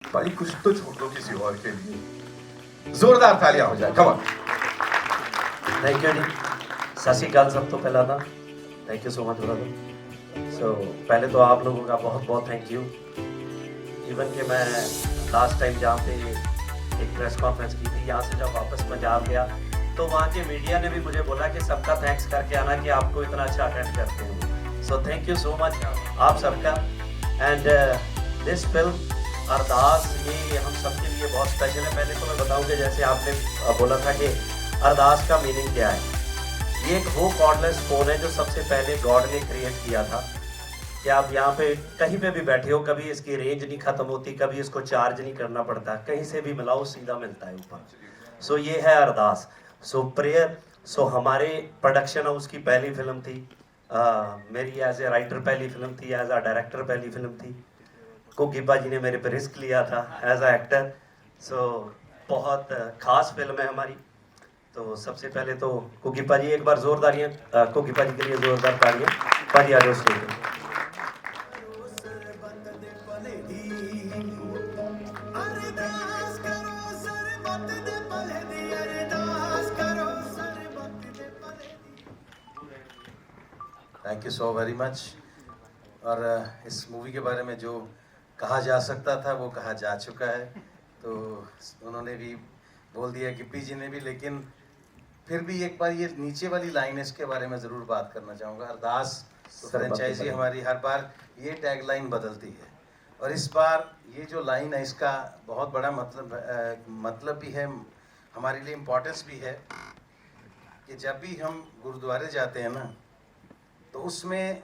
भाई कुछ तो छोड़ दो किसी और के लिए। जोरदार तालियां हो जाए, कम ऑन। थैंक यू जी। सत श्री अकाल सब तो पहला था। Thank you so much brother. So पहले तो आप लोगों का बहुत बहुत थैंक यू। इवन कि मैं लास्ट टाइम जहाँ पे एक प्रेस कॉन्फ्रेंस की थी, यहाँ से जब वापस पंजाब गया तो वहाँ के मीडिया ने भी मुझे बोला कि सबका थैंक्स करके आना कि आपको इतना अच्छा अटेंड करते हो। सो थैंक यू सो मच आप सबका। एंड दिस फिल्म अरदास ये हम सबके लिए बहुत स्पेशल है। पहले तो मैं बताऊं कि जैसे आपने बोला था कि अरदास का मीनिंग क्या है। ये एक वो कॉर्डलेस फोन है जो सबसे पहले गॉड ने क्रिएट किया था कि आप यहाँ पे कहीं पे भी बैठे हो, कभी इसकी रेंज नहीं खत्म होती, कभी इसको चार्ज नहीं करना पड़ता, कहीं से भी मिलाओ सीधा मिलता है ऊपर। सो ये है अरदास। सो प्रेयर। सो हमारे प्रोडक्शन हाउस की पहली फिल्म थी। मेरी एज ए राइटर पहली फिल्म थी, एज अ डायरेक्टर पहली फिल्म थी। कुकीपा जी ने मेरे पे रिस्क लिया था एज अ एक्टर। सो बहुत खास फिल्म है हमारी। तो सबसे पहले तो कुकीपा जी एक बार जोरदारियाँ कुकीपा जी के लिए जोरदार तालियां। पाजी आ जाओ स्टेज पे। Thank you so very much. और इस मूवी के बारे में जो कहा जा सकता था वो कहा जा चुका है। तो उन्होंने भी बोल दिया कि पीजी ने भी, लेकिन फिर भी एक बार ये नीचे वाली लाइन है इसके बारे में ज़रूर बात करना चाहूँगा। अरदास तो फ्रेंचाइजी हमारी हर बार ये टैग लाइन बदलती है, और इस बार ये जो लाइन है इसका बहुत बड़ा मतलब भी है, हमारे लिए इम्पोर्टेंस भी है कि जब भी हम गुरुद्वारे जाते हैं ना, तो उसमें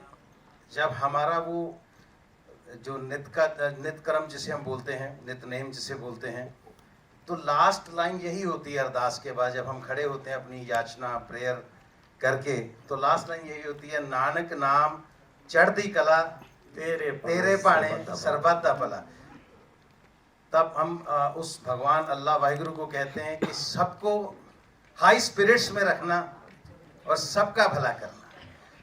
जब हमारा वो जो नित्य कर्म जिसे हम बोलते हैं, नित्य नेम जिसे बोलते हैं, तो लास्ट लाइन यही होती है अरदास के बाद जब हम खड़े होते हैं अपनी याचना प्रेयर करके, तो लास्ट लाइन यही होती है, नानक नाम चढ़ती कला तेरे पाने सरबत दा भला। तब हम उस भगवान अल्लाह वाहिगुरु को कहते हैं कि सबको हाई स्पिरिट्स में रखना और सबका भला करना।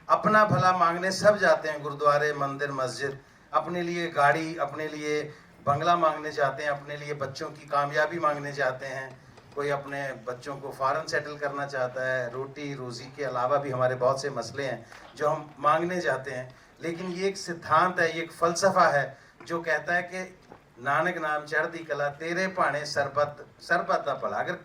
अपना भला मांगने सब जाते हैं गुरुद्वारे, मंदिर, मस्जिद, अपने लिए गाड़ी, अपने लिए बंगला मांगने जाते हैं, अपने लिए बच्चों की कामयाबी मांगने जाते हैं, कोई अपने बच्चों को फॉरेन सेटल करना चाहता है, रोटी रोज़ी के अलावा भी हमारे बहुत से मसले हैं जो हम मांगने जाते हैं। लेकिन ये एक सिद्धांत है, ये एक फ़लसफ़ा है जो कहता है कि नानक नाम चढ़ती कला तेरे पाने सरबत दा भला। अगर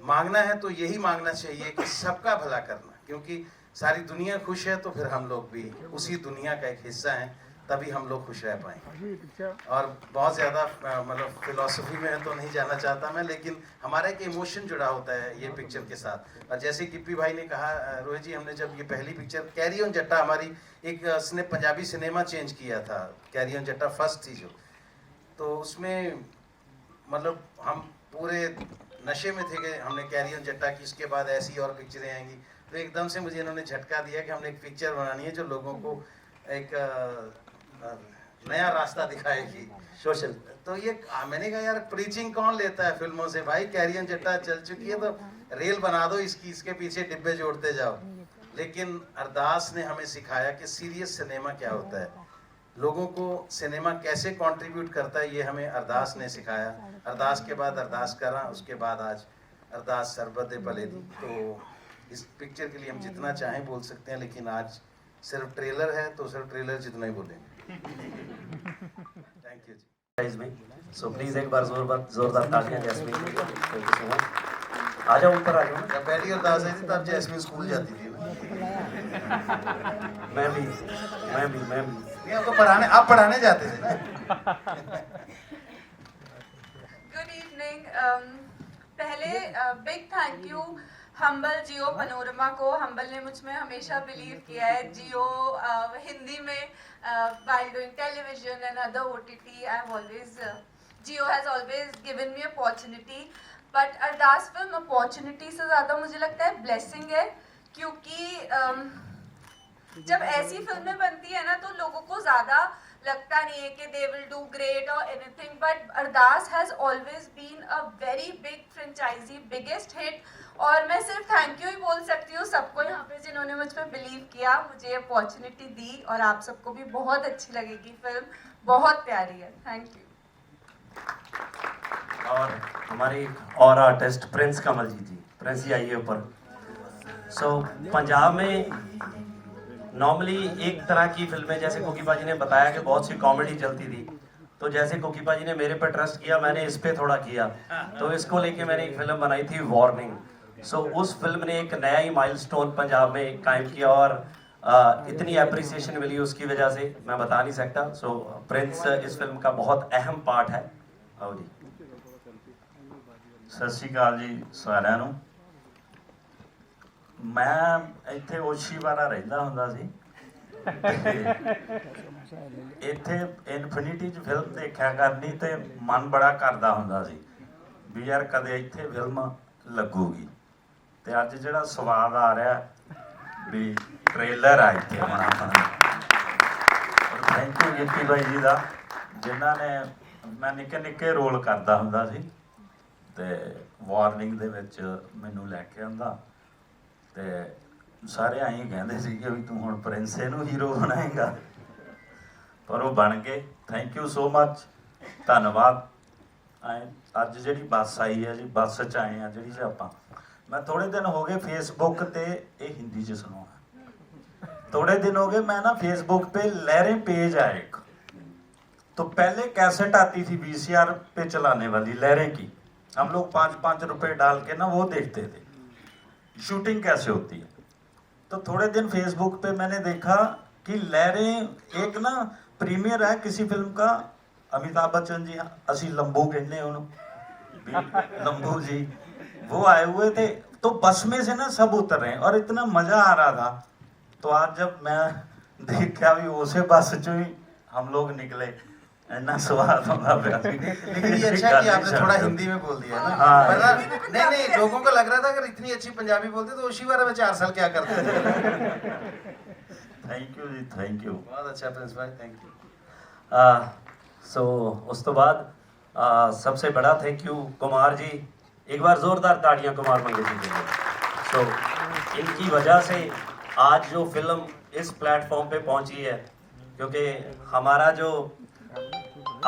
मांगना है तो यही मांगना चाहिए कि सबका भला करना, क्योंकि सारी दुनिया खुश है तो फिर हम लोग भी उसी दुनिया का एक हिस्सा हैं, तभी हम लोग खुश रह पाएंगे। और बहुत ज़्यादा मतलब फिलॉसफी में है तो नहीं जाना चाहता मैं, लेकिन हमारा एक इमोशन जुड़ा होता है ये पिक्चर के साथ। और जैसे गिप्पी भाई ने कहा, रोहित जी, हमने जब ये पहली पिक्चर कैरी ऑन जट्टा हमारी एक उसने पंजाबी सिनेमा चेंज किया था, कैरी ऑन जट्टा फर्स्ट थी जो, तो उसमें मतलब हम पूरे नशे में थे कि हमने कैरी ऑन जट्टा की, इसके बाद ऐसी और पिक्चरें आएंगी। तो एकदम से मुझे इन्होंने झटका दिया कि हमने एक पिक्चर बनानी है जो लोगों को एक नया रास्ता दिखाएगी, सोशल। तो ये मैंने कहा यार प्रीचिंग कौन लेता है फिल्मों से, भाई कैरी ऑन जट्टा चल चुकी है तो रेल बना दो इसकी, इसके पीछे डिब्बे जोड़ते जाओ। लेकिन अरदास ने हमें सिखाया कि सीरियस सिनेमा क्या होता है, लोगों को सिनेमा कैसे कंट्रीब्यूट करता है, ये हमें अरदास ने सिखाया। अरदास के बाद अरदास करा, उसके बाद आज अरदास सरबत भले दी। तो इस पिक्चर के लिए हम जितना चाहें बोल सकते हैं, लेकिन आज सिर्फ ट्रेलर है तो सिर्फ ट्रेलर जितना ही बोलेंगे। थैंक यू जी। सो प्लीज एक बार जोरदार तालियां जैस्मीन के लिए। Thank you so much. आ जाओ ऊपर आ जाओ। जब पहली अरदास आई थी तब जैस्मीन स्कूल जाती थी ना। मैं भी नहीं, आप पढ़ाने जाते थे ना। Good evening. पहले big thank you Humble Jio Panorama को। हम्बल ने मुझ में हमेशा बिलीव किया है। जियो हिंदी में while doing television and other OTT, Jio has always given me opportunity, but Ardas film opportunity से ज़्यादा मुझे लगता है ब्लेसिंग है, क्योंकि जब ऐसी फिल्में बनती है ना तो लोगों को ज़्यादा लगता नहीं है कि they will do great or anything, but Ardaas has always been a very big franchise, biggest hit. और मैं सिर्फ थैंक यू ही बोल सकती हूँ सबको यहाँ पे जिन्होंने मुझ पर बिलीव किया, मुझे अपॉर्चुनिटी दी, और आप सबको भी बहुत अच्छी लगेगी फिल्म, बहुत प्यारी है। Thank you. हमारे एक और आर्टिस्ट प्रिंस कमल जी, प्रिंस जी आइए ऊपर। सो पंजाब में नॉर्मली एक तरह की फिल्में, जैसे कोकीपा जी ने बताया कि बहुत सी कॉमेडी चलती थी, तो जैसे कोकीपा जी ने मेरे पर ट्रस्ट किया, मैंने इस पे थोड़ा किया, तो इसको लेके मैंने एक फिल्म बनाई थी वार्निंग। सो उस फिल्म ने एक नया ही माइलस्टोन पंजाब में कायम किया और इतनी अप्रिसिएशन मिली उसकी वजह से मैं बता नहीं सकता। सो प्रिंस इस फिल्म का बहुत अहम पार्ट है। आओ जी। ਸਤਿ ਸ਼੍ਰੀ ਅਕਾਲ ਜੀ ਸਾਰਿਆਂ ਨੂੰ। ਮੈਂ ਇੱਥੇ ਓਸ਼ੀਵਾਰਾ ਰਹਿੰਦਾ ਹੁੰਦਾ ਸੀ ਇੱਥੇ ਇਨਫਿਨਿਟੀ 'ਚ ਫਿਲਮ ਦੇਖਿਆ ਕਰਨੀ ਤੇ ਮਨ ਬੜਾ ਕਰਦਾ ਹੁੰਦਾ ਸੀ ਵੀ ਯਾਰ ਕਦੇ ਇੱਥੇ ਫਿਲਮ ਲੱਗੂਗੀ, ਤੇ ਅੱਜ ਜਿਹੜਾ ਸਵਾਦ ਆ ਰਿਹਾ ਵੀ ਟ੍ਰੇਲਰ ਆ ਇੱਥੇ ਹੁਣ ਆਪਣਾ। ਥੈਂਕ ਯੂ ਗਿੱਪੀ ਬਾਈ ਜੀ ਦਾ, ਜਿਨ੍ਹਾਂ ਨੇ ਮੈਂ ਨਿੱਕੇ ਨਿੱਕੇ ਰੋਲ ਕਰਦਾ ਹੁੰਦਾ ਸੀ ਤੇ ਵਾਰਨਿੰਗ ਦੇ ਵਿੱਚ ਮੈਨੂੰ ਲੈ ਕੇ ਆਂਦਾ, ਤੇ ਸਾਰੇ ਐਂ ਕਹਿੰਦੇ ਸੀ ਕਿ ਵੀ ਤੂੰ ਹੁਣ ਪ੍ਰਿੰਸੇ ਨੂੰ ਹੀਰੋ ਬਣਾਏਗਾ, ਪਰ ਉਹ ਬਣ ਗਏ। ਥੈਂਕ ਯੂ ਸੋ ਮਚ, ਧੰਨਵਾਦ। ਅੱਜ ਜਿਹੜੀ ਬੱਸ ਆਈ ਹੈ ਜੀ, ਬੱਸ 'ਚ ਆਏ ਆ ਜਿਹੜੀ 'ਚ ਆਪਾਂ, ਮੈਂ ਥੋੜੇ ਦਿਨ ਹੋ ਗਏ फेसबुक ਤੇ ਇਹ हिंदी 'ਚ सुनाऊंगा। थोड़े दिन हो गए मैं ना फेसबुक पे लहरें पेज आए एक, तो पहले कैसेट आती थी VCR पे चलाने वाली लहरें की, हम लोग 5-5 रुपए डाल के ना वो देखते थे शूटिंग कैसे होती है। तो थोड़े दिन फेसबुक पे मैंने देखा कि लहरें एक ना प्रीमियर है किसी फिल्म का, अमिताभ बच्चन जी, असी लंबू कहने उन्होंने, लंबू जी वो आए हुए थे, तो बस में से ना सब उतर रहे हैं और इतना मजा आ रहा था। तो आज जब मैं देखा भी उसे बस चो ही हम लोग निकले, इतना स्वाद होगा। लेकिन ये अच्छा है कि आपने थोड़ा हिंदी में बोल दिया ना, हाँ। वरना नहीं लोगों को लग रहा था अगर इतनी अच्छी पंजाबी बोलते तो ओशीवारा में 4 साल क्या करते थे। थैंक यू जी, थैंक यू। बहुत अच्छा प्रिंस भाई, थैंक यू। सो उस तो बाद सबसे बड़ा थैंक यू कुमार जी, एक बार जोरदार ताड़ियां कुमार मंगेशी के लिए। सो इनकी वजह से आज जो फिल्म इस प्लेटफॉर्म पे पहुंची है, क्योंकि हमारा जो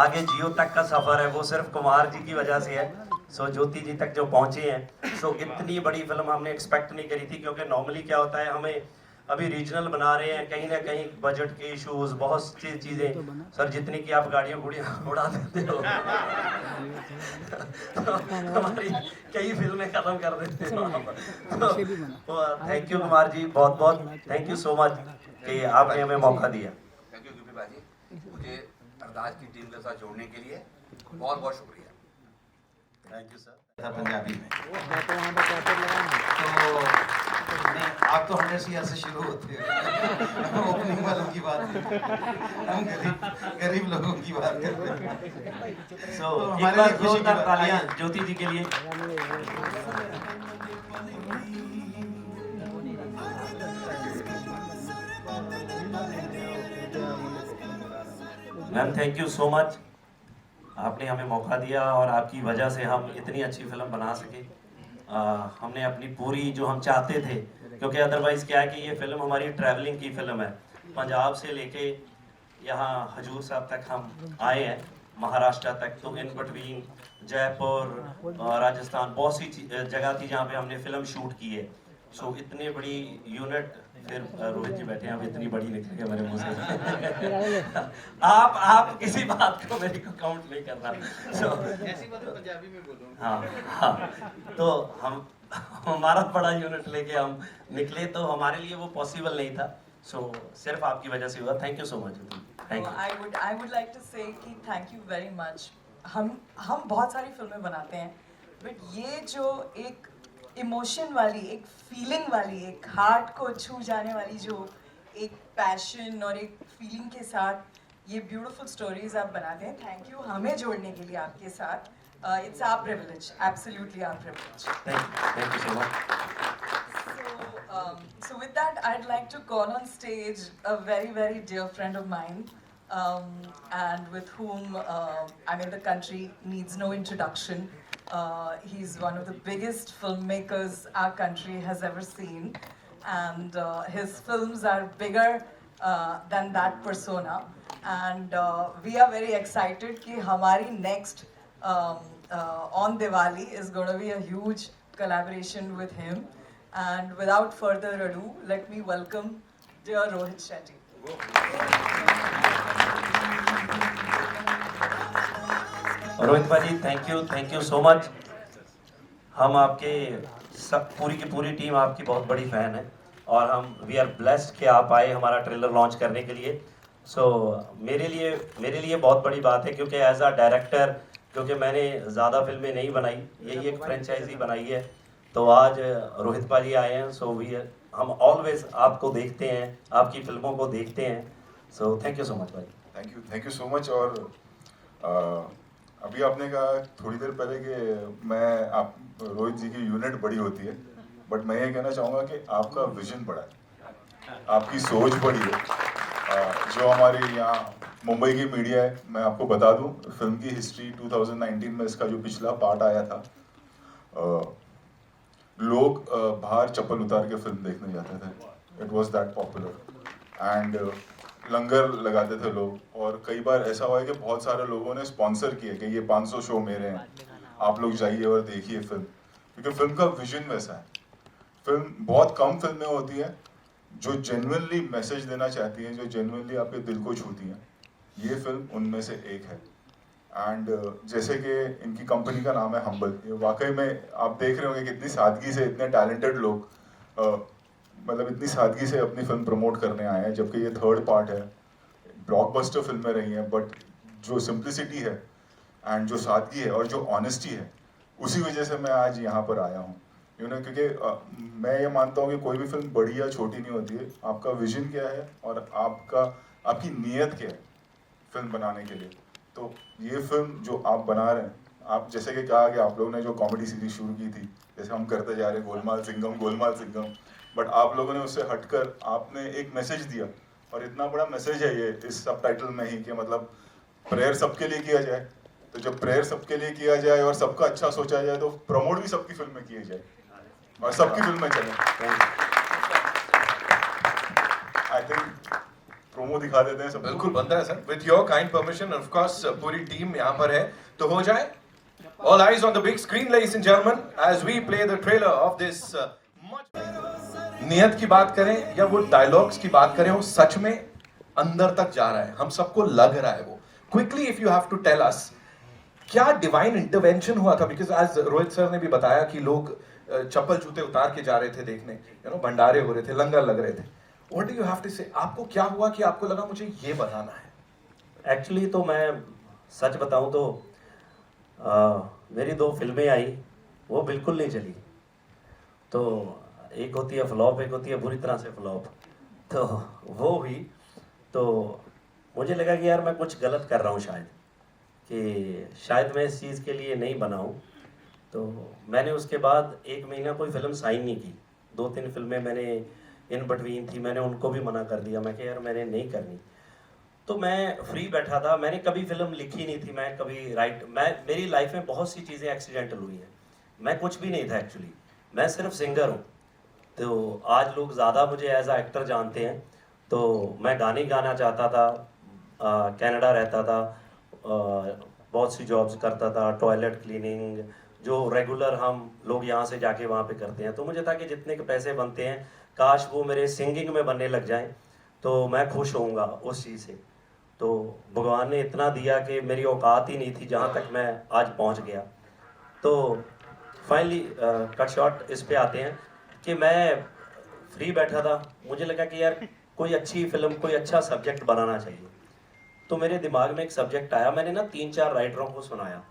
आगे जियो तक का सफ़र है वो सिर्फ कुमार जी की वजह से है। सो ज्योति जी तक जो पहुंचे हैं, सो इतनी बड़ी फिल्म हमने एक्सपेक्ट नहीं करी थी, क्योंकि नॉर्मली क्या होता है, हमें अभी रीजनल बना रहे हैं, कहीं ना कहीं बजट के इश्यूज, बहुत सी चीज़ें, सर जितनी की आप गाड़ियाँ गुड़ियाँ उड़ा देते हो तो हमारी कई फिल्में ख़त्म कर देते हो। तो थैंक यू कुमार जी, बहुत बहुत थैंक यू सो मच कि आपने हमें मौका दिया। थैंक यू गिप्पी भाजी, मुझे अरदास की टीम के साथ जोड़ने के लिए बहुत बहुत शुक्रिया। Thank you sir. पंजाबी में तो नहीं, आप तो हमेशा यहाँ से शुरू होते हैं ओपनिंग वालों की बात नहीं, हम गरीब लोगों की बात करते हैं। सो एक बार जोरदार तालियां ज्योति जी के लिए। Ma'am thank you so much, आपने हमें मौका दिया और आपकी वजह से हम इतनी अच्छी फिल्म बना सके। हमने अपनी पूरी जो हम चाहते थे, क्योंकि अदरवाइज़ क्या है कि ये फिल्म हमारी ट्रैवलिंग की फिल्म है, पंजाब से लेके यहाँ हजूर साहब तक हम आए हैं, महाराष्ट्र तक, तो इन बिटवीन जयपुर राजस्थान बहुत सी जगह थी जहाँ पे हमने फिल्म शूट की है। सो इतनी बड़ी यूनिट, फिर रोहित जी बैठे हैं, अब इतनी बड़ी निकल गया मेरे मुंह से आप किसी बात को मेरे को काउंट नहीं करना। सो ऐसी बात पंजाबी में बोलो। हाँ, तो हम हमारा बड़ा यूनिट लेके हम निकले, तो हमारे लिए वो पॉसिबल नहीं था। सो सिर्फ आपकी वजह से हुआ। Thank you so much. Thank you. I would like to say कि thank you very much। हम बहुत सारी फिल्में बनाते हैं, बट ये जो एक इमोशन वाली, एक फीलिंग वाली, एक हार्ट को छू जाने वाली जो एक पैशन और एक फीलिंग के साथ ये ब्यूटीफुल स्टोरीज आप बनाते हैं, थैंक यू हमें जोड़ने के लिए आपके साथ। It's our privilege, absolutely our privilege. Thank you so much. So with that, I'd like to call on stage a very, very dear friend of mine, and with whom I mean the country needs no introduction. He's one of the biggest filmmakers our country has ever seen, and his films are bigger than that persona. And we are very excited कि हमारी next on Diwali is going to be a huge collaboration with him. And without further ado, let me welcome dear Rohit Shetty. Rohit भाजी, thank you so much. हम आपके पूरी की पूरी team आपकी बहुत बड़ी फ़ैन है और हम वी आर ब्लेस्ड कि आप आए हमारा ट्रेलर लॉन्च करने के लिए। सो मेरे लिए बहुत बड़ी बात है, क्योंकि एज अ डायरेक्टर, क्योंकि मैंने ज़्यादा फिल्में नहीं बनाई, यही एक फ्रेंचाइजी बनाई है, तो आज रोहित भाजी आए हैं। सो हम ऑलवेज आपको देखते हैं, आपकी फिल्मों को देखते हैं। So thank you so much भाई। Thank you so much. और अभी आपने कहा थोड़ी देर पहले कि आप रोहित जी की यूनिट बड़ी होती है, बट मैं ये कहना चाहूँगा कि आपका विजन बड़ा है, आपकी सोच बड़ी है। जो हमारी यहाँ मुंबई की मीडिया है, मैं आपको बता दूं, फिल्म की हिस्ट्री 2019 में इसका जो पिछला पार्ट आया था, लोग बाहर चप्पल उतार के फिल्म देखने जाते थे। It was that popular and लंगर लगाते थे लोग। और कई बार ऐसा हुआ है कि बहुत सारे लोगों ने स्पॉन्सर किए कि ये 500 शो मेरे हैं, आप लोग जाइए और देखिए फिल्म, क्योंकि फिल्म का विजन वैसा है। फिल्म बहुत कम फिल्में होती हैं जो जेन्युइनली मैसेज देना चाहती हैं, जो जेन्युइनली आपके दिल को छूती हैं। ये फिल्म उनमें से एक है। एंड जैसे कि इनकी कंपनी का नाम है हम्बल, ये वाकई में आप देख रहे होंगे कितनी सादगी से इतने टैलेंटेड लोग मतलब इतनी सादगी से अपनी फिल्म प्रमोट करने आए हैं, जबकि ये 3rd पार्ट है। ब्लॉकबस्टर फिल्में रही हैं, बट जो सिंप्लिसिटी है एंड जो सादगी है और जो ऑनेस्टी है, उसी वजह से मैं आज यहाँ पर आया हूँ। क्योंकि मैं ये मानता हूँ कि कोई भी फिल्म बड़ी या छोटी नहीं होती है, आपका विजन क्या है और आपकी नीयत क्या है फिल्म बनाने के लिए। तो ये फिल्म जो आप बना रहे हैं, आप जैसे कि कहा कि आप लोगों ने जो कॉमेडी सीरीज शुरू की थी, जैसे हम करते जा रहे हैं गोलमाल सिंघम, बट आप लोगों ने उससे हटकर आपने एक मैसेज दिया, और इतना बड़ा मैसेज है ये इस सबटाइटल में ही कि मतलब प्रेयर सबके लिए किया जाए। तो जब प्रेयर सबके लिए किया जाए और सबका अच्छा सोचा जाए, तो प्रमोट भी सबकी फिल्म में किए जाए और सबकी फिल्म में चले। आई थिंक प्रोमो दिखा देते हैं सब। बिल्कुल बनता है sir, with your kind permission. Of course पूरी टीम यहाँ पर है, तो हो जाए। All eyes on the big screen ladies and gentleman, as we play the trailer of this. नियत की बात करें या वो डायलॉग्स की बात करें, वो सच में अंदर तक जा रहा है, हम सबको लग रहा है वो। Quickly if you have to tell us, क्या डिवाइन इंटरवेंशन हुआ था? बिकॉज आज रोहित सर ने भी बताया कि लोग चप्पल जूते उतार के जा रहे थे देखने, भंडारे हो रहे थे, लंगर लग रहे थे। What do you have to say? आपको क्या हुआ कि आपको लगा मुझे ये बनाना है? एक्चुअली तो मैं सच बताऊं तो मेरी 2 फिल्में आई, वो बिल्कुल नहीं चली। तो एक होती है फ्लॉप, एक होती है बुरी तरह से फ्लॉप। तो वो हुई, तो मुझे लगा कि यार मैं कुछ गलत कर रहा हूँ शायद मैं इस चीज़ के लिए नहीं बना हूँ। तो मैंने उसके बाद 1 महीना कोई फिल्म साइन नहीं की। 2-3 फिल्में मैंने इन बिटवीन थी, मैंने उनको भी मना कर दिया। मैं कि यार मैंने नहीं करनी। तो मैं फ्री बैठा था, मैंने कभी फिल्म लिखी नहीं थी, मैं कभी मेरी लाइफ में बहुत सी चीज़ें एक्सीडेंटल हुई हैं। मैं कुछ भी नहीं था एक्चुअली, मैं सिर्फ सिंगर हूँ। तो आज लोग ज़्यादा मुझे एज आ एक्टर जानते हैं। तो मैं गाने गाना चाहता था, कनाडा रहता था, बहुत सी जॉब्स करता था, टॉयलेट क्लीनिंग, जो रेगुलर हम लोग यहाँ से जाके वहाँ पे करते हैं। तो मुझे था कि जितने के पैसे बनते हैं, काश वो मेरे सिंगिंग में बनने लग जाएं, तो मैं खुश होऊंगा उस चीज़ से। तो भगवान ने इतना दिया कि मेरी औकात ही नहीं थी जहाँ तक मैं आज पहुँच गया। तो फाइनली कट शॉर्ट इस पे आते हैं कि मैं फ्री बैठा था, मुझे लगा कि यार कोई अच्छी फिल्म, कोई अच्छा सब्जेक्ट बनाना चाहिए। तो मेरे दिमाग में एक सब्जेक्ट आया, मैंने ना 3-4 राइटरों को सुनाया।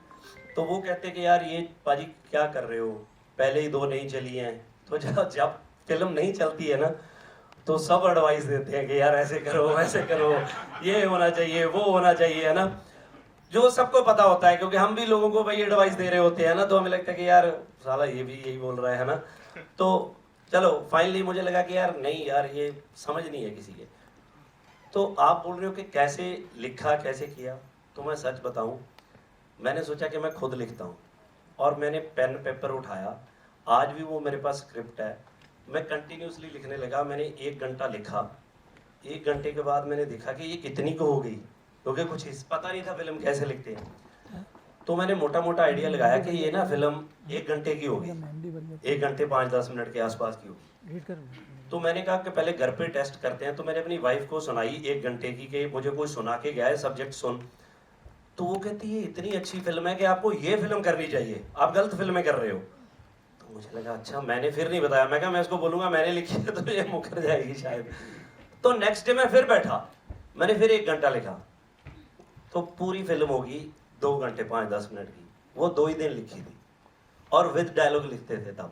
तो वो कहते कि यार ये पाजी क्या कर रहे हो, पहले ही 2 नहीं चली हैं। तो जब फिल्म नहीं चलती है ना, तो सब एडवाइस देते हैं कि यार ऐसे करो, वैसे करो, ये होना चाहिए, वो होना चाहिए, है ना, जो सबको पता होता है, क्योंकि हम भी लोगों को भाई एडवाइस दे रहे होते हैं ना। तो हमें लगता है कि यार साला ये भी यही बोल रहा है ना। तो चलो फाइनली मुझे लगा कि यार नहीं यार, ये समझ नहीं है किसी के। तो आप बोल रहे हो कि कैसे लिखा, कैसे किया, तो मैं सच बताऊं, मैंने सोचा कि मैं खुद लिखता हूं, और मैंने पेन पेपर उठाया। आज भी वो मेरे पास स्क्रिप्ट है, मैं कंटिन्यूसली लिखने लगा। मैंने 1 घंटा लिखा। 1 घंटे के बाद मैंने देखा कि ये कितनी को हो गई, क्योंकि कुछ पता नहीं था फिल्म कैसे लिखते हैं। तो मैंने मोटा मोटा आइडिया लगाया कि ये ना फिल्म 1 घंटे की होगी, 1 घंटे 5-10 मिनट के आसपास की होगी। तो मैंने कहा कि पहले घर पे टेस्ट करते हैं। तो मैंने अपनी वाइफ को सुनाई 1 घंटे की कि मुझे कोई सुना के गया है, सब्जेक्ट सुन। तो वो कहती है इतनी अच्छी फिल्म है कि आपको ये फिल्म करनी चाहिए, आप गलत फिल्में कर रहे हो। तो मुझे लगा अच्छा, मैंने फिर नहीं बताया। मैं कहा मैं इसको बोलूँगा मैंने लिखी है तो ये मुकर जाएगी शायद। तो नेक्स्ट डे मैं फिर बैठा, मैंने फिर 1 घंटा लिखा। तो पूरी फिल्म होगी 2 घंटे 5-10 मिनट की, वो 2 ही दिन लिखी थी और विद डायलॉग लिखते थे तब,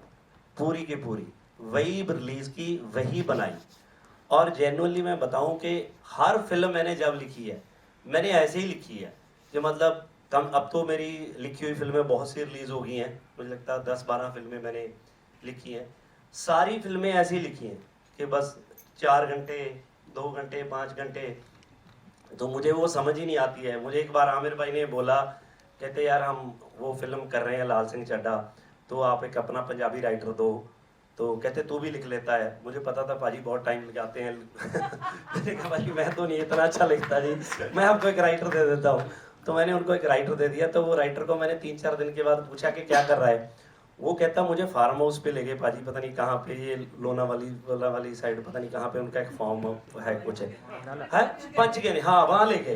पूरी की पूरी वही रिलीज की, वही बनाई। और जेन्युइनली मैं बताऊं कि हर फिल्म मैंने जब लिखी है मैंने ऐसे ही लिखी है कि मतलब कम, अब तो मेरी लिखी हुई फिल्में बहुत सी रिलीज हो गई हैं, मुझे लगता है 10-12 फिल्में मैंने लिखी हैं। सारी फिल्में ऐसी लिखी हैं कि बस 4 घंटे 2 घंटे 5 घंटे, तो मुझे वो समझ ही नहीं आती है। मुझे एक बार आमिर भाई ने बोला, कहते यार हम वो फिल्म कर रहे हैं लाल सिंह चड्ढा, तो आप एक अपना पंजाबी राइटर दो। तो कहते तू भी लिख लेता है। मुझे पता था पाजी बहुत टाइम लगाते हैं मैंने कहा भाजी मैं तो नहीं इतना अच्छा लिखता जी, मैं आपको एक राइटर दे देता हूँ। तो मैंने उनको एक राइटर दे दिया। तो वो राइटर को मैंने 3-4 दिन के बाद पूछा कि क्या कर रहा है। वो कहता मुझे फार्म हाउस पे ले गए पाजी, पता नहीं कहाँ पे, ये लोनावाली वाली साइड, पता नहीं कहाँ पे उनका एक फार्म है कुछ है पंचगनी, हाँ वहाँ ले गए।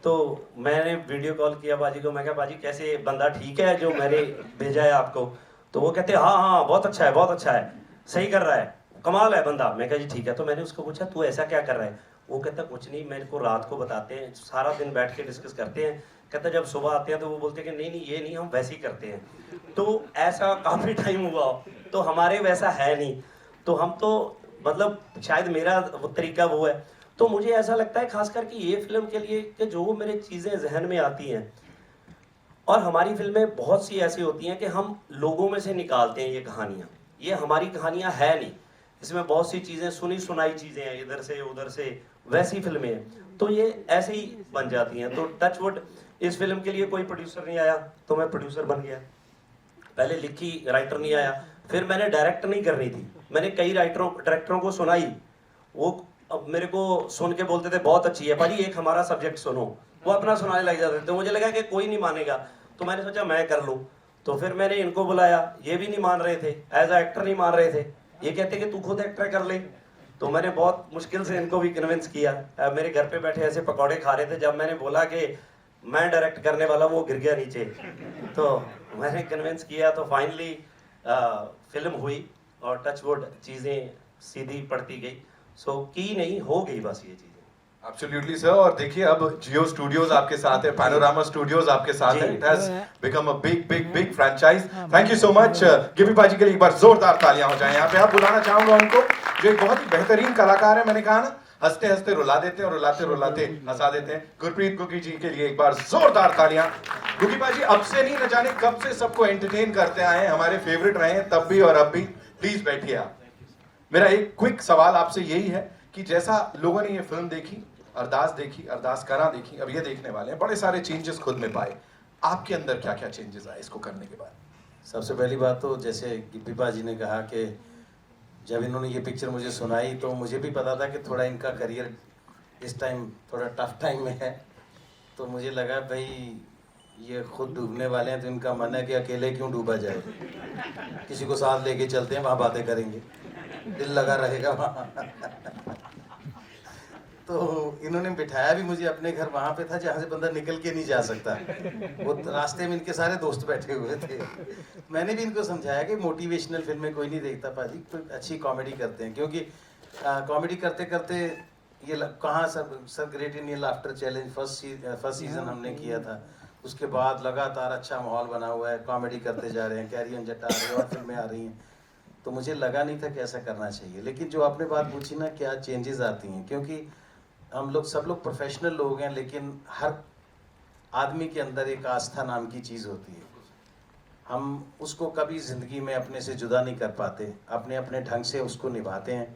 तो मैंने वीडियो कॉल किया बाजी को, मैं कहा बाजी कैसे, बंदा ठीक है जो मैंने भेजा है आपको? तो वो कहते हाँ हाँ बहुत अच्छा है, बहुत अच्छा है, सही कर रहा है, कमाल है बंदा। मैं कहा जी ठीक है। तो मैंने उसको पूछा तू ऐसा क्या कर रहा है? वो कहता कुछ नहीं, मेरे को रात को बताते हैं, सारा दिन बैठ के डिस्कस करते हैं। कहता जब सुबह आते हैं तो वो बोलते हैं कि नहीं नहीं ये नहीं, हम वैसे ही करते हैं। तो ऐसा काफ़ी टाइम हुआ, तो हमारे वैसा है नहीं, तो हम तो मतलब शायद मेरा वो तरीका वो है। तो मुझे ऐसा लगता है खास करके ये फिल्म के लिए कि जो मेरे चीज़ें जहन में आती हैं, और हमारी फिल्में बहुत सी ऐसी होती हैं कि हम लोगों में से निकालते हैं ये कहानियाँ, ये हमारी कहानियाँ है नहीं, इसमें बहुत सी चीज़ें सुनी सुनाई चीज़ें हैं, इधर से उधर से, वैसी फिल्में हैं, तो ये ऐसे ही बन जाती हैं। तो टच वुड इस फिल्म के लिए कोई प्रोड्यूसर नहीं आया तो मैं प्रोड्यूसर बन गया। पहले लिखी, राइटर नहीं आया, फिर मैंने डायरेक्ट नहीं करनी थी, मैंने कई डायरेक्टरों को सुनाई, वो अब मेरे को सुन के बोलते थे बहुत अच्छी है भाजी एक हमारा सब्जेक्ट सुनो, वो अपना सुनाने लग जाते थे। तो मुझे लगा कि कोई नहीं मानेगा, तो मैंने सोचा मैं कर लूँ। तो फिर मैंने इनको बुलाया, ये भी नहीं मान रहे थे, एज अ एक्टर नहीं मान रहे थे, ये कहते कि तू खुद एक्टर कर ले। तो मैंने बहुत मुश्किल से इनको भी कन्विंस किया। मेरे घर पे बैठे ऐसे पकौड़े खा रहे थे, जब मैंने बोला कि मैं डायरेक्ट करने वाला, वो गिर गया नीचे। तो मैंने कन्विंस किया, तो फाइनली फिल्म हुई और टच वुड चीज़ें सीधी पड़ती गई। सो की नहीं हो गई बस ये चीज़ें। Absolutely sir, और देखिए अब जियो स्टूडियोज आपके साथ है, पैनोरामा स्टूडियोज आपके साथ है, it has become a big franchise. Thank you so much Gippy पाजी के लिए एक बार जोरदार तालियां हो जाएं यहाँ पे। आप बुलाना चाहूंगा उनको, जो एक बहुत ही बेहतरीन कलाकार है। मैंने कहा ना, हंसते हंसते रुला देते हैं और रुलाते रुलाते हंसा देते हैं। गुरप्रीत गुगी जी के लिए एक बार जोरदार तालियां। गुगी पाजी अब से नहीं, न जाने कब से सबको एंटरटेन करते आए हैं, हमारे फेवरेट रहे हैं तब भी और अब भी। प्लीज बैठिए आप। मेरा एक क्विक सवाल आपसे यही है कि जैसा लोगों ने ये फिल्म देखी, अरदास देखी, अरदास करा देखी, अब ये देखने वाले हैं, बड़े सारे चेंजेस खुद में पाए, आपके अंदर क्या क्या चेंजेस आए इसको करने के बाद? सबसे पहली बात तो जैसे गिब्बी जी ने कहा कि जब इन्होंने ये पिक्चर मुझे सुनाई तो मुझे भी पता था कि थोड़ा इनका करियर इस टाइम थोड़ा टफ टाइम में है। तो मुझे लगा भाई ये खुद डूबने वाले हैं, तो इनका मन है कि अकेले क्यों डूबा जाए, किसी को साथ लेके चलते हैं, वहाँ बातें करेंगे, दिल लगा रहेगा वहाँ। तो इन्होंने बिठाया भी मुझे अपने घर, वहाँ पे था जहाँ से बंदा निकल के नहीं जा सकता, वो रास्ते में इनके सारे दोस्त बैठे हुए थे। मैंने भी इनको समझाया कि मोटिवेशनल फिल्में कोई नहीं देखता पाजी, कोई अच्छी कॉमेडी करते हैं, क्योंकि कॉमेडी करते करते ये कहाँ sir great Indian laughter challenge first season हमने किया था, उसके बाद लगातार अच्छा माहौल बना हुआ है, कॉमेडी करते जा रहे हैं, कैरी ऑन जट्टा आ रही है और फिल्में आ रही हैं। तो मुझे लगा नहीं था कि ऐसा करना चाहिए। लेकिन जो आपने बात पूछी ना, क्या चेंजेस आती हैं, क्योंकि हम लोग सब लोग प्रोफेशनल लोग हैं, लेकिन हर आदमी के अंदर एक आस्था नाम की चीज़ होती है, हम उसको कभी ज़िंदगी में अपने से जुदा नहीं कर पाते, अपने अपने ढंग से उसको निभाते हैं।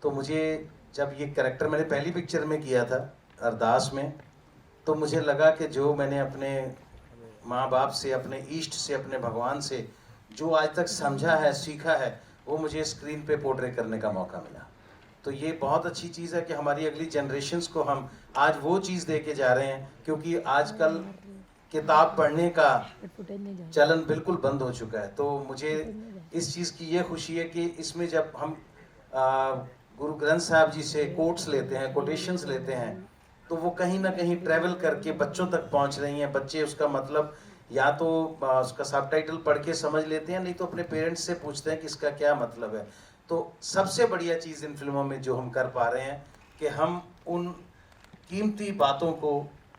तो मुझे जब ये कैरेक्टर मैंने पहली पिक्चर में किया था अरदास में, तो मुझे लगा कि जो मैंने अपने माँ बाप से, अपने ईष्ट से, अपने भगवान से जो आज तक समझा है, सीखा है, वो मुझे स्क्रीन पे पोर्ट्रे करने का मौका मिला। तो ये बहुत अच्छी चीज़ है कि हमारी अगली जनरेशन्स को हम आज वो चीज़ दे के जा रहे हैं, क्योंकि आजकल किताब पढ़ने का चलन बिल्कुल बंद हो चुका है। तो मुझे इस चीज़ की ये खुशी है कि इसमें जब हम गुरु ग्रंथ साहब जी से कोट्स लेते हैं, कोटेशंस लेते हैं, तो वो कहीं ना कहीं ट्रैवल करके बच्चों तक पहुंच रही हैं। बच्चे उसका मतलब या तो उसका सबटाइटल पढ़ के समझ लेते हैं, नहीं तो अपने पेरेंट्स से पूछते हैं कि इसका क्या मतलब है। तो सबसे बढ़िया चीज़ इन फिल्मों में जो हम कर पा रहे हैं कि हम उन कीमती बातों को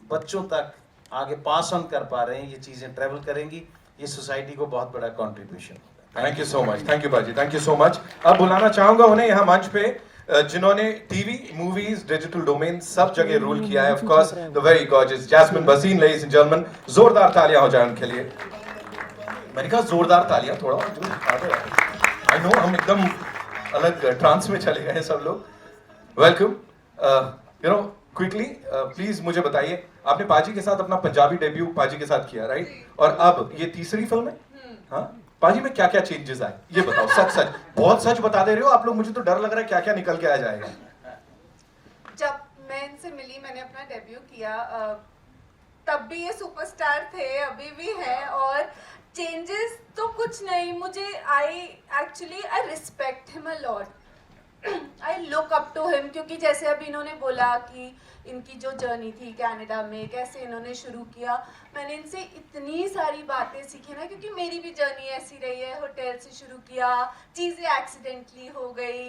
बच्चों तक आगे पास ऑन कर पा रहे हैं। ये चीज़ें ट्रैवल करेंगी, ये सोसाइटी को बहुत बड़ा कंट्रीब्यूशन होगा। Thank you so much, thank you बाजी, थैंक यू सो मच। अब बुलाना चाहूंगा उन्हें यहाँ मंच पे जिन्होंने टीवी, मूवीज, डिजिटल डोमेन सब जगह रूल किया है। Of course the very gorgeous Jasmin Bhasin, ladies and gentleman, जोरदार तालियां हो जाए उनके लिए। मैंने कहा जोरदार तालियां, थोड़ा आई नो हम एकदम अलग ट्रांस में चले गए सब लोग। Welcome, you know quickly please मुझे बताइए, आपने पाजी के साथ अपना पंजाबी डेब्यू पाजी के साथ किया, राइट? और अब ये तीसरी फिल्म है, हाँ? पाजी में क्या क्या चेंजेस आए ये बताओ, सच सच, बहुत सच बता दे रहे हो आप लोग, मुझे तो डर लग रहा है क्या क्या निकल के आ जाएगा। जब मैं इनसे मिली, मैंने अपना डेब्यू किया, तब भी ये सुपरस्टार थे, अभी भी है। और चेंजेस तो कुछ नहीं, मुझे I respect him a lot, I look up to him, क्योंकि जैसे अभी इन्होंने बोला कि इनकी जो जर्नी थी कनाडा में, कैसे इन्होंने शुरू किया, मैंने इनसे इतनी सारी बातें सीखी ना, क्योंकि मेरी भी जर्नी ऐसी रही है। होटल से शुरू किया, चीज़ें एक्सीडेंटली हो गई,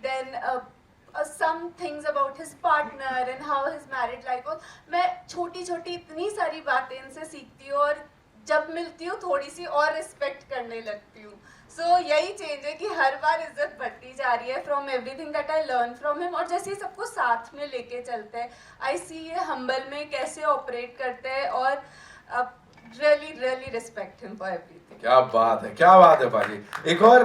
then some things about his partner and how his married life was। मैं छोटी छोटी इतनी सारी बातें इनसे सीखती हूँ, और जब मिलती हूँ थोड़ी सी और रिस्पेक्ट करने लगती हूँ। सो यही चेंज है कि हर बार इज्जत बढ़ती जा रही है from everything that I learn from him. और जैसे ही सबको साथ में लेके चलते हैं, आई सी ये हम्बल में कैसे ऑपरेट करते हैं, और really respect him for everything. क्या बात है, क्या बात है पाजी। एक और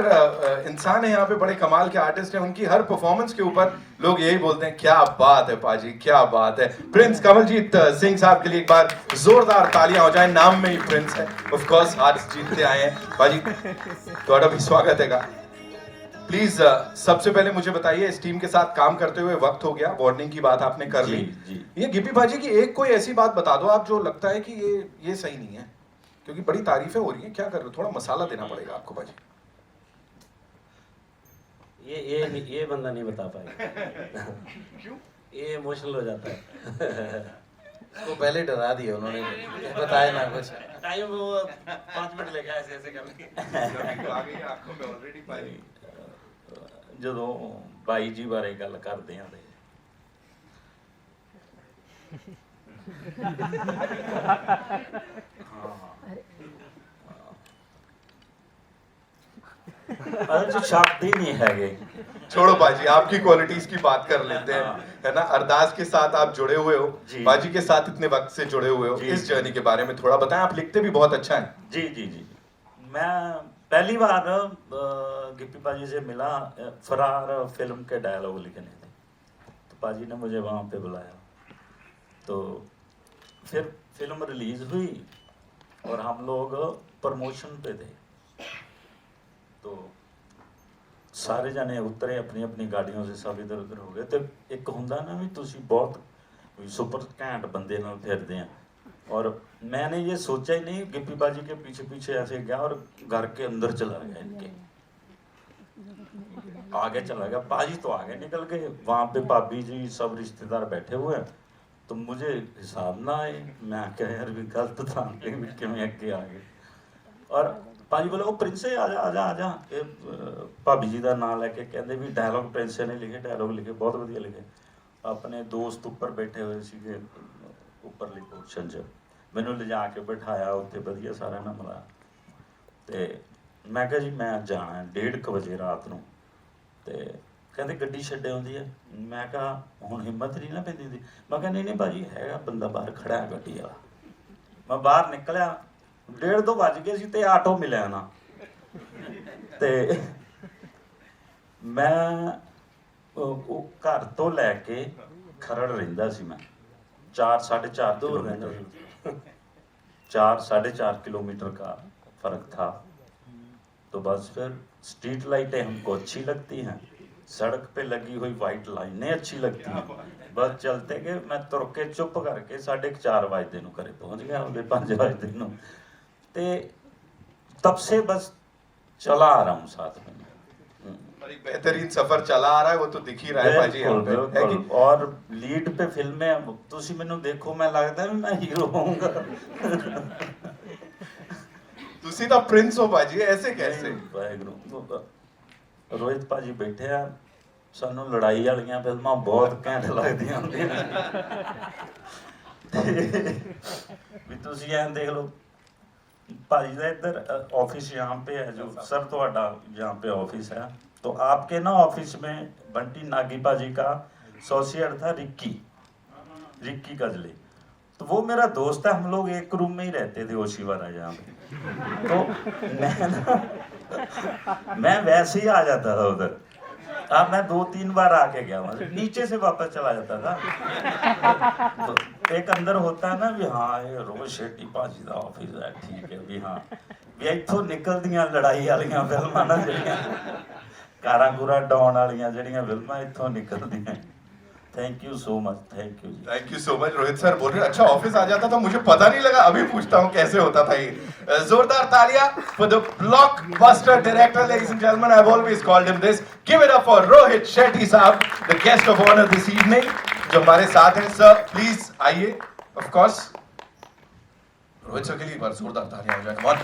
इंसान है यहाँ पे, बड़े कमाल के आर्टिस्ट हैं, उनकी हर परफॉर्मेंस के ऊपर लोग यही बोलते हैं क्या बात है पाजी, क्या बात है। प्रिंस कमलजीत सिंह साहब के लिए एक बार जोरदार तालियां हो जाए, नाम में ही प्रिंस है, ऑफ कोर्स हार्ट्स जीतते आए हैं। पाजी ਤੁਹਾਡਾ भी स्वागत है। प्लीज सबसे पहले मुझे बताइए, इस टीम के साथ काम करते हुए वक्त हो गया, वार्निंग की बात आपने कर ली, ये गिप्पी पाजी की एक कोई ऐसी बात बता दो आप जो लगता है कि ये सही नहीं है, क्योंकि बड़ी तारीफें हो रही हैं, क्या कर रहे हो, थोड़ा मसाला देना पड़ेगा आपको पाजी। ये बंदा नहीं बता पाएगा। क्यों? ये इमोशनल हो जाता है। तो पहले डरा दिया उन्होंने, बताया ना कुछ। टाइम वो 5 मिनट लेगा ऐसे ऐसे करके आ गई आंखों में ऑलरेडी पानी। ਜਦੋਂ ਬਾਈ ਜੀ ਬਾਰੇ ਗੱਲ ਕਰਦੇ ਆਂ ਤੇ अरे शब्द ही नहीं है। छोड़ो बाजी, आपकी क्वालिटीज की बात कर लेते हैं, है ना। अरदास के साथ आप जुड़े हुए हो, बाजी के साथ इतने वक्त से जुड़े हुए हो, इस जर्नी के बारे में थोड़ा बताएं। आप लिखते भी बहुत अच्छा है। जी जी जी, मैं पहली बार गिप्पी पाजी से मिला, फरार फिल्म के डायलॉग लिखने थे, तो पाजी ने मुझे वहाँ पे बुलाया, तो फिर फिल्म रिलीज हुई और हम लोग प्रमोशन पे थे, तो सारे जने उतरे अपनी अपनी गाड़ियों से, सब इधर उधर हो गए। तो एक होंदा ना भी तुसी बहुत सुपर घैंट बंदे नाल फिरदे हैं, और मैंने ये सोचा ही नहीं, गिप्पी पाजी के पीछे पीछे ऐसे गया और घर के अंदर चला गया, इनके आगे चला गया। पाजी तो आगे निकल गए, वहाँ पे भाभी जी सब रिश्तेदार बैठे हुए हैं, तो मुझे हिसाब ना आए, मैं क्या यार भी गलत था के में अगे आ गए। और पाजी बोले, वो प्रिंसे आजा आजा आजा, ये भाभी जी का नाम लैके कहते भी डायलॉग प्रिंसे ने लिखे, डायलॉग लिखे, बहुत वधिया लिखे। अपने दोस्त उपर बैठे हुए सीगे उपरली पोर्शन च, मैनू लिजा के बिठाया उत्ते, वधिया सारा ना मिला, तो मैं कहा जी मैं जाना है 1:30 बजे रात नूं, ते कहते गड्डी छड्डे आउंदी है। मैं कहा हुण हिम्मत नहीं ना पैंदी दी, मैं कहा नहीं भाजी है बंदा बाहर खड़ा है गड्डी वाला। मैं बाहर निकलिया, 1:30 बज गए सी ते आटो मिलिया ना, ते मैं घर तो लैके खरड़ रहिंदा सी, मैं 4-4.5 किलोमीटर 4-4.5 किलोमीटर का फर्क था। तो बस फिर स्ट्रीट लाइटें हमको अच्छी लगती हैं, सड़क पे लगी हुई वाइट लाइनें अच्छी लगती हैं, बस चलते गए, मैं तुर के चुप करके 4:30 बजे ਨੂੰ ਘਰੇ पहुंच गया, 5 बजे ਨੂੰ, ਤੇ तब से बस चला आ रहा हूँ साथ में। और एक बेहतरीन सफर चला आ रहा है, वो तो दिख ही रहा है भाजी यहाँ पे, है कि? और लीड पे फिल्में तुसी मैनू देखो, मैं लगता है मैं हीरो होऊंगा। तुसी तो प्रिंस हो भाजी, ऐसे कैसे? वाहिगुरू, रोहित भाजी बैठे आ, सानू लड़ाई वालियां फिल्मां बहुत घैंट लगदियां हुंदियां भी तुसी ऐं देख लो भाजी का इधर ऑफिस यहाँ पे है, जो सर थोड़ा यहाँ पे ऑफिस है, तो आपके ना ऑफिस में बंटी नागी भाजी का एसोसिएट था रिक्की गजले, तो वो मेरा दोस्त है, हम लोग एक रूम में ही रहते थे ओशीवारा यहाँ पे। तो मैं वैसे ही आ जाता था उधर, अब मैं 2-3 बार आके गया वहां, नीचे से वापस चला जाता था। तो एक अंदर होता है ना भी हाँ ये रोज शेट्टी भाजी का ऑफिस है, ठीक है भी हाँ भी इत्थों निकलदियां लड़ाई वालियां फिल्मां ना जिहड़ियां कारा कूरा डॉन वालियां जिहड़ियां फिल्मां इत्थों निकलदियां। Thank you so much, thank you. Thank you so much. Rohit sir बोल रहे अच्छा ऑफिस आ जाता था, मुझे पता नहीं लगा, अभी पूछता हूँ कैसे होता था ये। जोरदार तालियां for the blockbuster director, ladies and gentleman, I have always called him this. Give it up for Rohit Shetty साहब, the guest of honour this evening, जो हमारे साथ हैं। सर प्लीज आइए। ऑफ कोर्स रोहित सर के लिए एक बार जोरदार तालियां हो जाए, कम ऑन।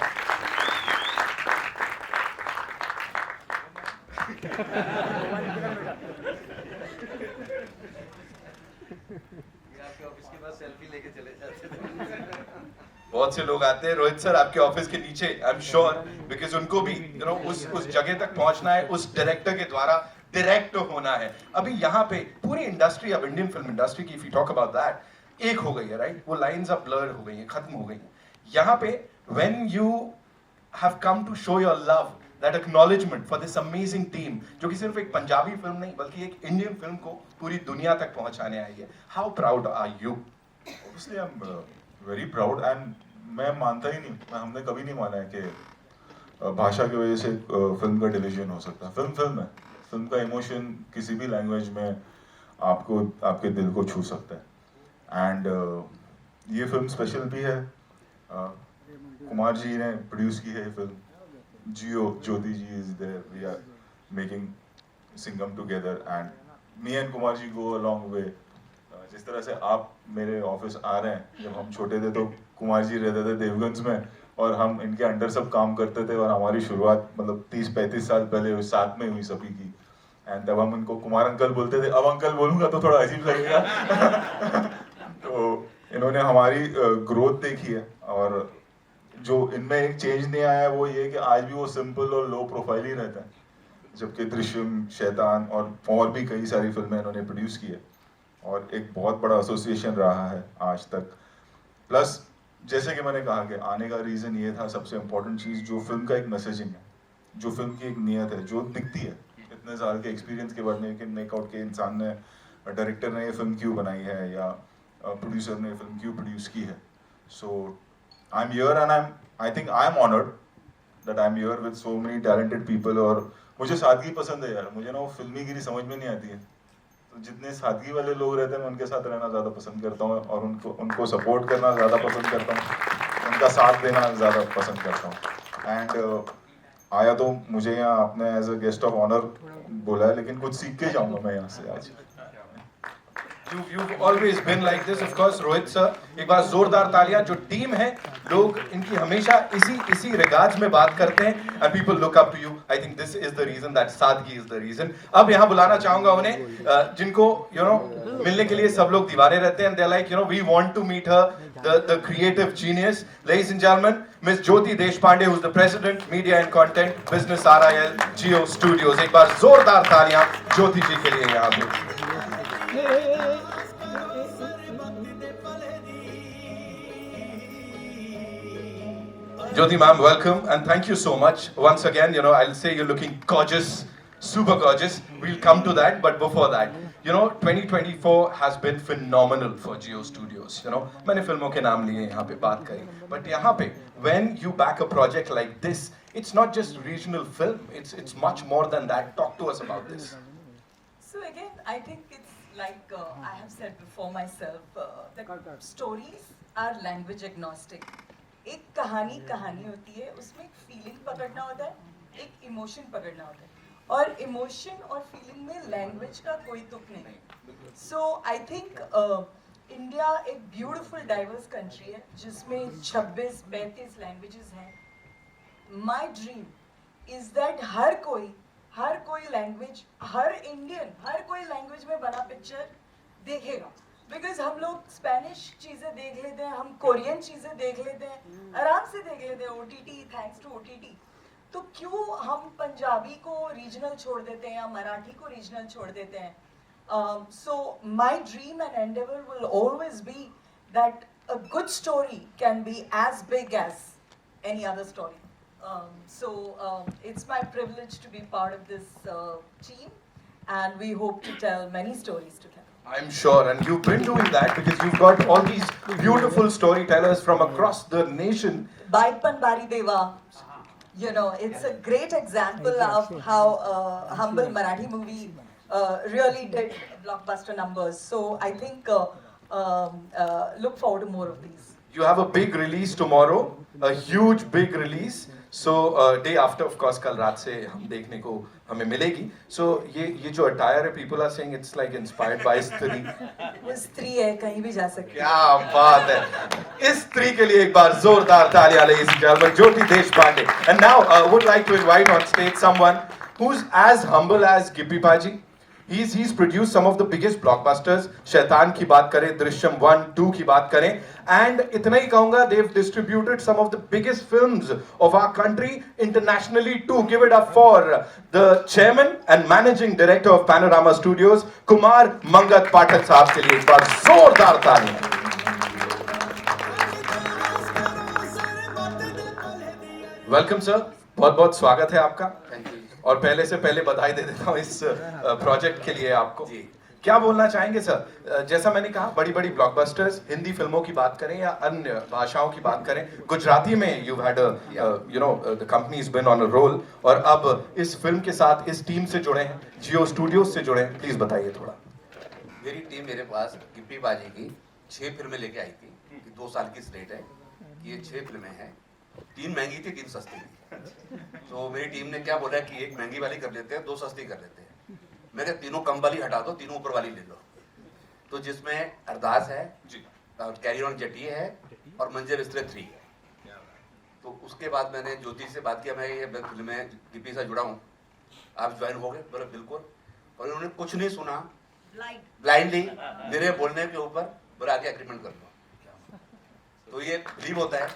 बहुत से लोग आते हैं रोहित सर आपके ऑफिस के नीचे, आई एम श्योर, बिकॉज उनको भी यू नो उस जगह तक पहुंचना है, उस डायरेक्टर के द्वारा डायरेक्ट होना है। अभी यहाँ पे पूरी इंडस्ट्री, अब इंडियन फिल्म इंडस्ट्री की if you talk about that, एक हो गई है, राइट? वो लाइंस अब ब्लर हो गई हैं, खत्म हो गई हैं। यहाँ पे when you have come to show your love, that acknowledgement for this amazing team, जो कि सिर्फ एक पंजाबी फिल्म नहीं बल्कि एक इंडियन फिल्म को पूरी दुनिया तक पहुंचाने आई है, how proud are you? Obviously, I'm very proud and मैं मानता ही नहीं, हमने कभी नहीं माना है कि भाषा की वजह से फिल्म का डिलीजन हो सकता है। फिल्म है, फिल्म का इमोशन किसी भी लैंग्वेज में आपको आपके दिल को छू सकता है। एंड ये फिल्म स्पेशल भी है, कुमार जी ने प्रोड्यूस की है ये film, Jio Jyoti ji is there, we are making Singham together and me and Kumar ji go a long way. जिस तरह से आप मेरे ऑफिस आ रहे हैं, जब हम छोटे थे तो कुमार जी रहते थे देवगंज में और हम इनके अंडर सब काम करते थे, और हमारी शुरुआत मतलब 30-35 साल पहले साथ में हुई सभी की। एंड तब हम इनको कुमार अंकल बोलते थे, अब अंकल बोलूंगा तो थोड़ा अजीब लगेगा। तो इन्होंने हमारी ग्रोथ देखी है, और जो इनमें एक चेंज नहीं आया है वो ये कि आज भी वो सिंपल और लो प्रोफाइल ही रहता है, जबकि दृश्यम, शैतान और भी कई सारी फिल्में इन्होंने प्रोड्यूस की है, और एक बहुत बड़ा एसोसिएशन रहा है आज तक। प्लस जैसे कि मैंने कहा कि आने का रीज़न ये था, सबसे इम्पोर्टेंट चीज़ जो फिल्म का एक मैसेजिंग है, जो फिल्म की एक नीयत है, जो दिखती है इतने साल के एक्सपीरियंस के बाद में कि मेकआउट के इंसान ने, डायरेक्टर ने ये फिल्म क्यों बनाई है या प्रोड्यूसर ने ये फिल्म क्यों प्रोड्यूस की है। So I am here and I think I am honoured that I am here with so many talented people. और मुझे सादगी पसंद है यार, मुझे ना वो फिल्मीगिरी समझ में नहीं आती है, तो जितने सादगी वाले लोग रहते हैं मैं उनके साथ रहना ज़्यादा पसंद करता हूँ, और उनको सपोर्ट करना ज़्यादा पसंद करता हूँ, उनका साथ देना ज़्यादा पसंद करता हूँ। एंड आया तो मुझे यहाँ आपने as a guest of honour बोला है, लेकिन कुछ सीख के जाऊँगा मैं यहाँ से आज। You've always been like this, of course, Rohit sir. एक बार जोरदार तालियां। जो टीम है, लोग इनकी हमेशा इसी रिगाज में बात करते हैं, and people look up to you. I think this is the reason, that सादगी is the reason. अब यहाँ बुलाना चाहूंगा उन्हें, जिनको मिलने के लिए सब लोग दीवाने रहते हैं, and they're like, we want to meet her, the creative genius. Ladies and gentlemen, Miss Jyoti Deshpande, who's the president, media and content, business RIL, Jio Studios. एक बार जोरदार तालियां ज्योति जी के लिए यहाँ पे। Jyoti ma'am, welcome and thank you so much. Once again, I'll say you're looking gorgeous, super gorgeous. We'll come to that, but before that, 2024 has been phenomenal for Jio Studios. मैंने फिल्मों के नाम लिए यहाँ पे बात करी, but यहाँ पे when you back a project like this, it's not just regional film. It's much more than that. Talk to us about this. So again, I think like I have said before myself, that stories are language agnostic. एक कहानी होती है, उसमें एक feeling पकड़ना होता है, एक इमोशन पकड़ना होता है, और इमोशन और फीलिंग में लैंग्वेज का कोई तुक नहीं. सो आई थिंक इंडिया एक ब्यूटीफुल डाइवर्स कंट्री है जिसमें 26-32 लैंग्वेजेस हैं. माई ड्रीम इज दैट हर कोई लैंग्वेज, हर इंडियन हर कोई लैंग्वेज में बना पिक्चर देखेगा. बिकॉज हम लोग स्पेनिश चीज़ें देख लेते हैं, हम कोरियन चीज़ें देख लेते हैं, आराम से देख लेते हैं OTT, थैंक्स टू OTT. तो क्यों हम पंजाबी को रीजनल छोड़ देते हैं या मराठी को रीजनल छोड़ देते हैं? So my dream and endeavor will always be that a good story can be as big as any other story. It's my privilege to be part of this team, and we hope to tell many stories together. I'm sure, and you've been doing that because you've got all these beautiful storytellers from across the nation. Baikpan Bari Deva, you know, it's a great example of how humble Marathi movie really did blockbuster numbers. So I think look forward to more of these. You have a big release tomorrow, a huge big release. So day after, of course, कल रात से हम देखने को हमें मिलेगी. So ये जो attire है, people are saying it's like inspired by स्त्री. वो स्त्री है, कहीं भी जा सकती है. क्या बात है. इस स्त्री के लिए एक बार जोरदार तालियां ladies and gentlemen, Jyoti Deshpande. And now would like to invite on stage someone who's as humble as Gippy Paji. He's produced some of the biggest blockbusters. शैतान की बात करें, दृश्यम 1, 2 की बात करें, and इतना ही कहूँगा, they've distributed some of the biggest films of our country internationally too. Give it up for the chairman and managing director of Panorama Studios, Kumar Mangat पाठक साहब के लिए एक बार जोरदार तालियां. वेलकम सर, बहुत बहुत स्वागत है आपका. Thank you. और पहले बधाई दे देता हूँ इस प्रोजेक्ट के लिए आपको. जी. क्या बोलना चाहेंगे सर? जैसा मैंने कहा, बड़ी बड़ी ब्लॉकबस्टर्स, हिंदी फिल्मों की बात करें या अन्य भाषाओं की बात करें, गुजराती में you had the company is been on a roll, और अब इस फिल्म के साथ इस टीम से जुड़े हैं, जियो स्टूडियोज से जुड़े हैं. प्लीज बताइए थोड़ा. मेरी टीम मेरे पास गिप्पी बाजी की 6 फिल्में लेके आई थी. 2 साल की स्लेट है. ये 6 फिल्में हैं. 3 महंगी थी, 3 सस्ती थी. तो मेरी टीम ने क्या बोला कि एक महंगी वाली कर लेते हैं, 2 सस्ती कर लेते हैं. मैं कहा तीनों कम वाली हटा दो, तीनों ऊपर वाली ले लो. तो जिसमें अरदास है जी, कैरी ऑन जटिए है, और मंजे बिस्तरे 3 है. तो उसके बाद मैंने ज्योति से बात किया, मैं ये फिल्म में गिप्पी से जुड़ा हूँ, आप ज्वाइन हो गए? बोले बिल्कुल. और उन्होंने कुछ नहीं सुना, ब्लाइंडली मेरे बोलने के ऊपर बोले आगे एग्रीमेंट कर लो. तो ये बिलीव होता है.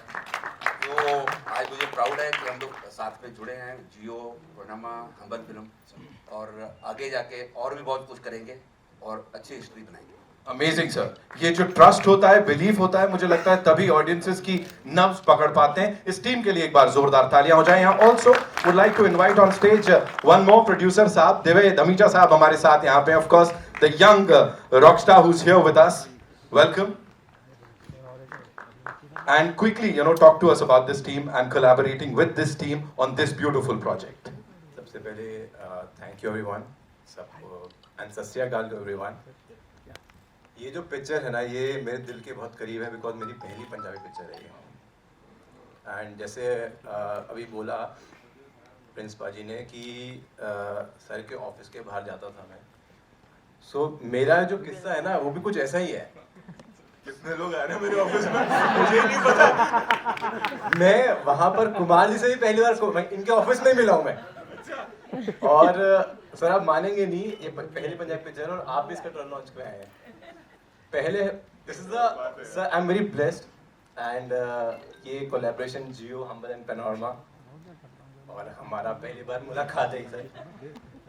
तो आज मुझे प्राउड है कि हम लोग साथ में जुड़े हैं, जियो, पैनोरमा, हम्बल फिल्म, और आगे जाके और भी बहुत कुछ करेंगे और अच्छी हिस्ट्री बनाएंगे. Amazing sir. ये जो ट्रस्ट होता है, बिलीफ होता है, मुझे लगता है तभी ऑडियंसेस की नब्ज पकड़ पाते हैं. इस टीम के लिए एक बार जोरदार तालियां हो जाएं. यहाँ also would like to invite on stage one more producer साहब, दिव्य धमीजा साहब हमारे साथ यहाँ पे. Of course the young rockstar who is here with us. Welcome. And quickly, talk to us about this team and collaborating with this team on this beautiful project. सबसे पहले thank you everyone, सबको and सत श्री अकाल everyone. ये जो picture है ना, ये मेरे दिल के बहुत करीब है, बिकॉज मेरी पहली पंजाबी पिक्चर है ये. एंड जैसे अभी बोला प्रिंस पाजी ने कि सर के ऑफिस के बाहर जाता था मैं. सो मेरा जो किस्सा है ना, वो भी कुछ ऐसा ही है. कितने लोग आ रहे हैं मेरे ऑफिस में मुझे नहीं पता. मैं वहां पर कुमार जी से भी पहली बार इनके ऑफिस में मिला हूं मैं. और सर आप मानेंगे नहीं, ये पहली पंजाबी पिक्चर और आप भी इसका ट्रेलर लॉन्च पे आए हैं. पहले this is the sir, I am very blessed. And ये collaboration Jio, Humble and Panorama, और हमारा पहली बार मुलाकात है sir.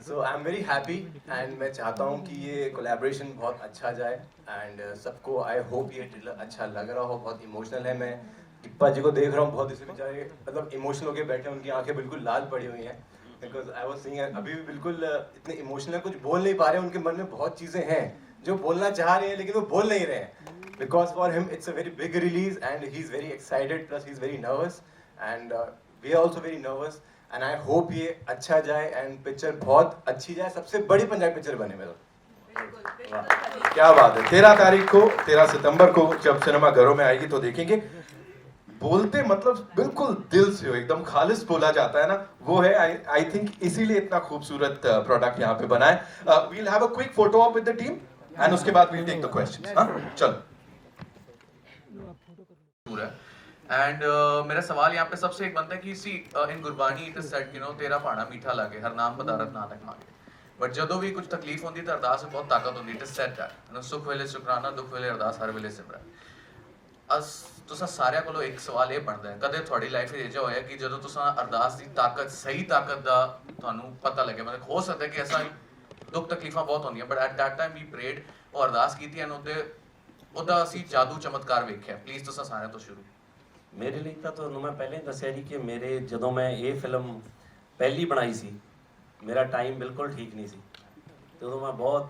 So I am very happy, and मैं चाहता हूँ कि ये कोलैबोरेशन बहुत अच्छा जाए. एंड सबको आई होप ये ट्रेलर अच्छा लग रहा हो. बहुत इमोशनल है. मैं गिप्पा जी को देख रहा हूँ, बहुत इसे बेचारे मतलब इमोशनल होकर बैठे हैं, उनकी आंखें बिल्कुल लाल पड़ी हुई हैं. बिकॉज आई वाज सीइंग, अभी भी बिल्कुल इतने इमोशनल है, कुछ बोल नहीं पा रहे. उनके मन में बहुत चीज़ें हैं जो बोलना चाह रहे हैं, लेकिन वो बोल नहीं रहे हैं. Because for him it's a very big release, and he is very excited, plus he is very nervous, and we are also very nervous. And I hope ये अच्छा जाए एंड पिक्चर बहुत अच्छी जाए, सबसे बड़ी पंजाबी पिक्चर बने मेरा. क्या बात है। 13 सितंबर को जब सिनेमा घरों में आएगी तो देखेंगे। बोलते मतलब बिल्कुल दिल से हो, एकदम खालिस बोला जाता है ना, वो है। आई थिंक इसीलिए इतना खूबसूरत प्रोडक्ट यहाँ पे बना है। We'll have a quick photo of with the team and उसके बाद वील टेक द क्वेश्चंस। हाँ चलो। एंड मेरा सवाल यहाँ पे सबसे एक बनता है कि see in Gurbani it is said you know तेरा भाड़ा मीठा लागे हर नाम पदारत नानक मांगे, बट ਜਦੋਂ ਵੀ ਕੁਝ ਤਕਲੀਫ ਹੁੰਦੀ ਤਾਂ ਅਰਦਾਸ ਵਿੱਚ ਬਹੁਤ ਤਾਕਤ ਹੁੰਦੀ। It is said that you ਸੁਖ ਵੇਲੇ ਸ਼ੁਕਰਾਨਾ, ਦੁੱਖ ਵੇਲੇ ਅਰਦਾਸ, ਹਰ ਵੇਲੇ ਸਿਮਰਨ। ਅਸ ਤੁਸੀਂ ਸਾਰਿਆਂ ਕੋਲੋਂ ਇੱਕ ਸਵਾਲ ਇਹ ਬਣਦਾ ਹੈ, ਕਦੇ ਤੁਹਾਡੀ ਲਾਈਫ ਵਿੱਚ ਇਹ ਹੋਇਆ ਕਿ ਜਦੋਂ ਤੁਸੀਂ ਅਰਦਾਸ ਦੀ ਤਾਕਤ, ਸਹੀ ਤਾਕਤ ਦਾ ਤੁਹਾਨੂੰ ਪਤਾ ਲੱਗੇ? ਮਤਲਬ ਹੋ ਸਕਦਾ ਕਿ ਐਸਾ ਦੁੱਖ ਤਕਲੀਫਾਂ ਬਹੁਤ ਹੁੰਦੀਆਂ, but at that time we prayed, ਉਹ ਅਰਦਾਸ ਕੀਤੀ ਐਂਡ ਉਹਦਾ ਅਸੀਂ ਜਾਦੂ ਚਮਤਕਾਰ ਵੇਖਿਆ। ਪਲੀਜ਼ ਤੁਸੀਂ ਸਾਰਿਆਂ ਤੋਂ ਸ਼ੁਰੂ। ਮੇਰੇ ਲਈ ਤਾਂ ਤੁਹਾਨੂੰ ਮੈਂ ਪਹਿਲਾਂ ਹੀ ਦੱਸਿਆ ਜੀ ਕਿ ਮੇਰੇ ਜਦੋਂ ਮੈਂ ਇਹ ਫਿਲਮ ਪਹਿਲੀ ਬਣਾਈ ਸੀ, ਮੇਰਾ ਟਾਈਮ ਬਿਲਕੁਲ ਠੀਕ ਨਹੀਂ ਸੀ। ਤੇ ਉਦੋਂ ਮੈਂ ਬਹੁਤ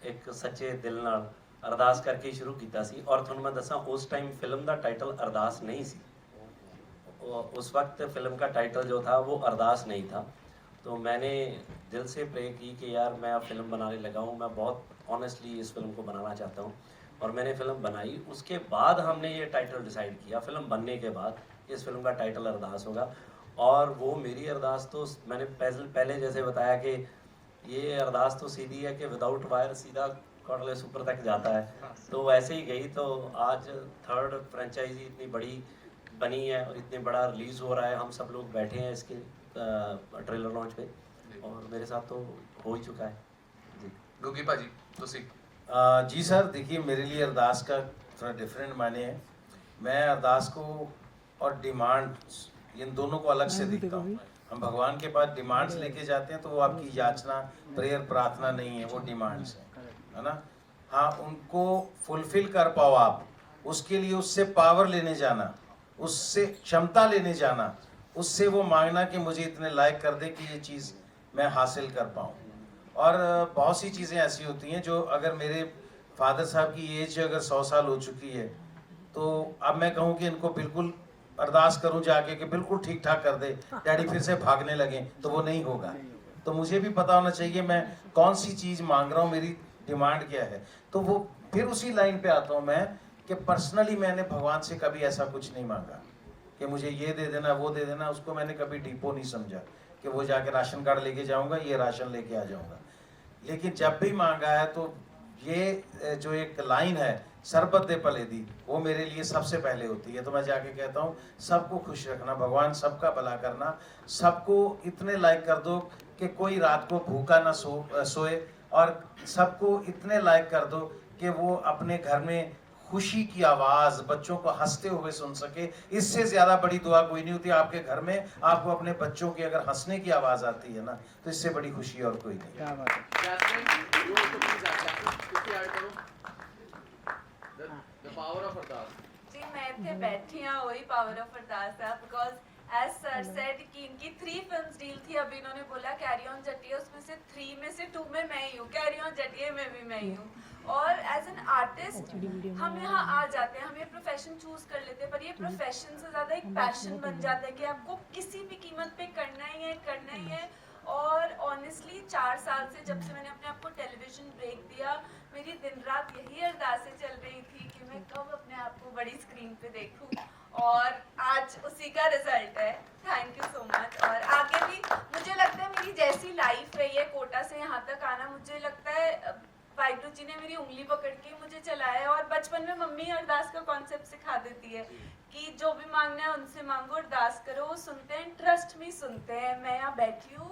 ਇੱਕ ਸੱਚੇ ਦਿਲ ਨਾਲ ਅਰਦਾਸ ਕਰਕੇ ਸ਼ੁਰੂ ਕੀਤਾ ਸੀ। ਔਰ ਤੁਹਾਨੂੰ ਮੈਂ ਦੱਸਾਂ, ਉਸ ਟਾइम फिल्म का टाइटल अरदास नहीं सी। उस वक्त फिल्म का टाइटल जो था वो अरदास नहीं था। तो मैंने दिल से प्रे की कि यार मैं अब फिल्म बनाने लगा हूँ, मैं बहुत ऑनेस्टली इस फिल्म को बनाना चाहता हूँ। और मैंने फिल्म बनाई। उसके बाद हमने ये टाइटल डिसाइड किया, फिल्म बनने के बाद इस फिल्म का टाइटल अरदास होगा। और वो मेरी अरदास तो मैंने पहले जैसे बताया कि ये अरदास तो सीधी है कि विदाउट वायर सीधा कॉर्डलेस ऊपर तक जाता है, तो वैसे ही गई। तो आज 3rd फ्रेंचाइजी इतनी बड़ी बनी है और इतनी बड़ा रिलीज़ हो रहा है, हम सब लोग बैठे हैं इसके ट्रेलर लॉन्च पे और मेरे साथ तो हो ही चुका है जी। गुगी भाजी तुसी। जी सर, देखिए मेरे लिए अरदास का थोड़ा डिफरेंट माने है। मैं अरदास को और डिमांड्स इन दोनों को अलग से देखता हूँ। हम भगवान के पास डिमांड्स लेके जाते हैं तो वो आपकी याचना, प्रेयर, प्रार्थना नहीं है, वो डिमांड्स है ना। हाँ, उनको फुलफिल कर पाओ आप, उसके लिए उससे पावर लेने जाना, उससे क्षमता लेने जाना, उससे वो मांगना कि मुझे इतने लायक कर दे कि ये चीज़ मैं हासिल कर पाऊँ। और बहुत सी चीज़ें ऐसी होती हैं जो अगर मेरे फादर साहब की एज अगर 100 साल हो चुकी है तो अब मैं कहूँ कि इनको बिल्कुल अरदास करूँ जाके कि बिल्कुल ठीक ठाक कर दे, डैडी फिर से भागने लगे, तो वो नहीं होगा। तो मुझे भी पता होना चाहिए मैं कौन सी चीज़ मांग रहा हूँ, मेरी डिमांड क्या है। तो वो फिर उसी लाइन पे आता हूँ मैं कि पर्सनली मैंने भगवान से कभी ऐसा कुछ नहीं मांगा कि मुझे ये दे देना, वो दे देना। उसको मैंने कभी डिपो नहीं समझा कि वो जाके राशन कार्ड लेके जाऊँगा, ये राशन लेके आ जाऊँगा। लेकिन जब भी मांगा है तो ये जो एक लाइन है सरबत दे पले दी, वो मेरे लिए सबसे पहले होती है। तो मैं जाके कहता हूँ सबको खुश रखना भगवान, सबका भला करना, सबको इतने लायक कर दो कि कोई रात को भूखा ना सोए, और सबको इतने लायक कर दो कि वो अपने घर में खुशी की आवाज़ बच्चों को हंसते हुए सुन सके। इससे ज़्यादा बड़ी दुआ कोई नहीं होती। आपके घर में आपको अपने बच्चों की अगर हंसने की आवाज़ आती है ना, तो इससे बड़ी खुशी और कोई नहीं। जी मैं इतने बैठी हाँ, वही पावर ऑफ अरदास है। बिकॉज एज सर सेड कि इनकी 3 फिल्म्स डील थी। अभी इन्होंने बोला कैरी ऑन जटिया, उसमें से 3 में से 2 में मैं ही हूँ, कैरी ऑन जटिया में भी मैं ही हूँ। और एज एन आर्टिस्ट हम यहाँ आ जाते हैं, हम ये प्रोफेशन चूज कर लेते हैं, पर ये प्रोफेशन से ज़्यादा एक पैशन बन जाता है कि आपको किसी भी कीमत पे करना ही है, करना ही है। और ऑनेस्टली 4 साल से जब से मैंने अपने आप को टेलीविजन ब्रेक दिया, मेरी दिन रात यही अरदासें चल रही थी कि मैं कब अपने आप को बड़ी स्क्रीन पे देखूं, और आज उसी का रिजल्ट है। Thank you so much. और आगे भी मुझे लगता है मेरी जैसी लाइफ रही है कोटा से यहाँ तक आना, मुझे लगता है वाहिगुरु जी ने मेरी उंगली पकड़ के मुझे चलाया। और बचपन में मम्मी अरदास का कॉन्सेप्ट सिखा देती है कि जो भी मांगना है उनसे मांगो, अरदास करो, वो सुनते हैं, ट्रस्ट मी सुनते हैं। मैं यहाँ बैठी हूँ,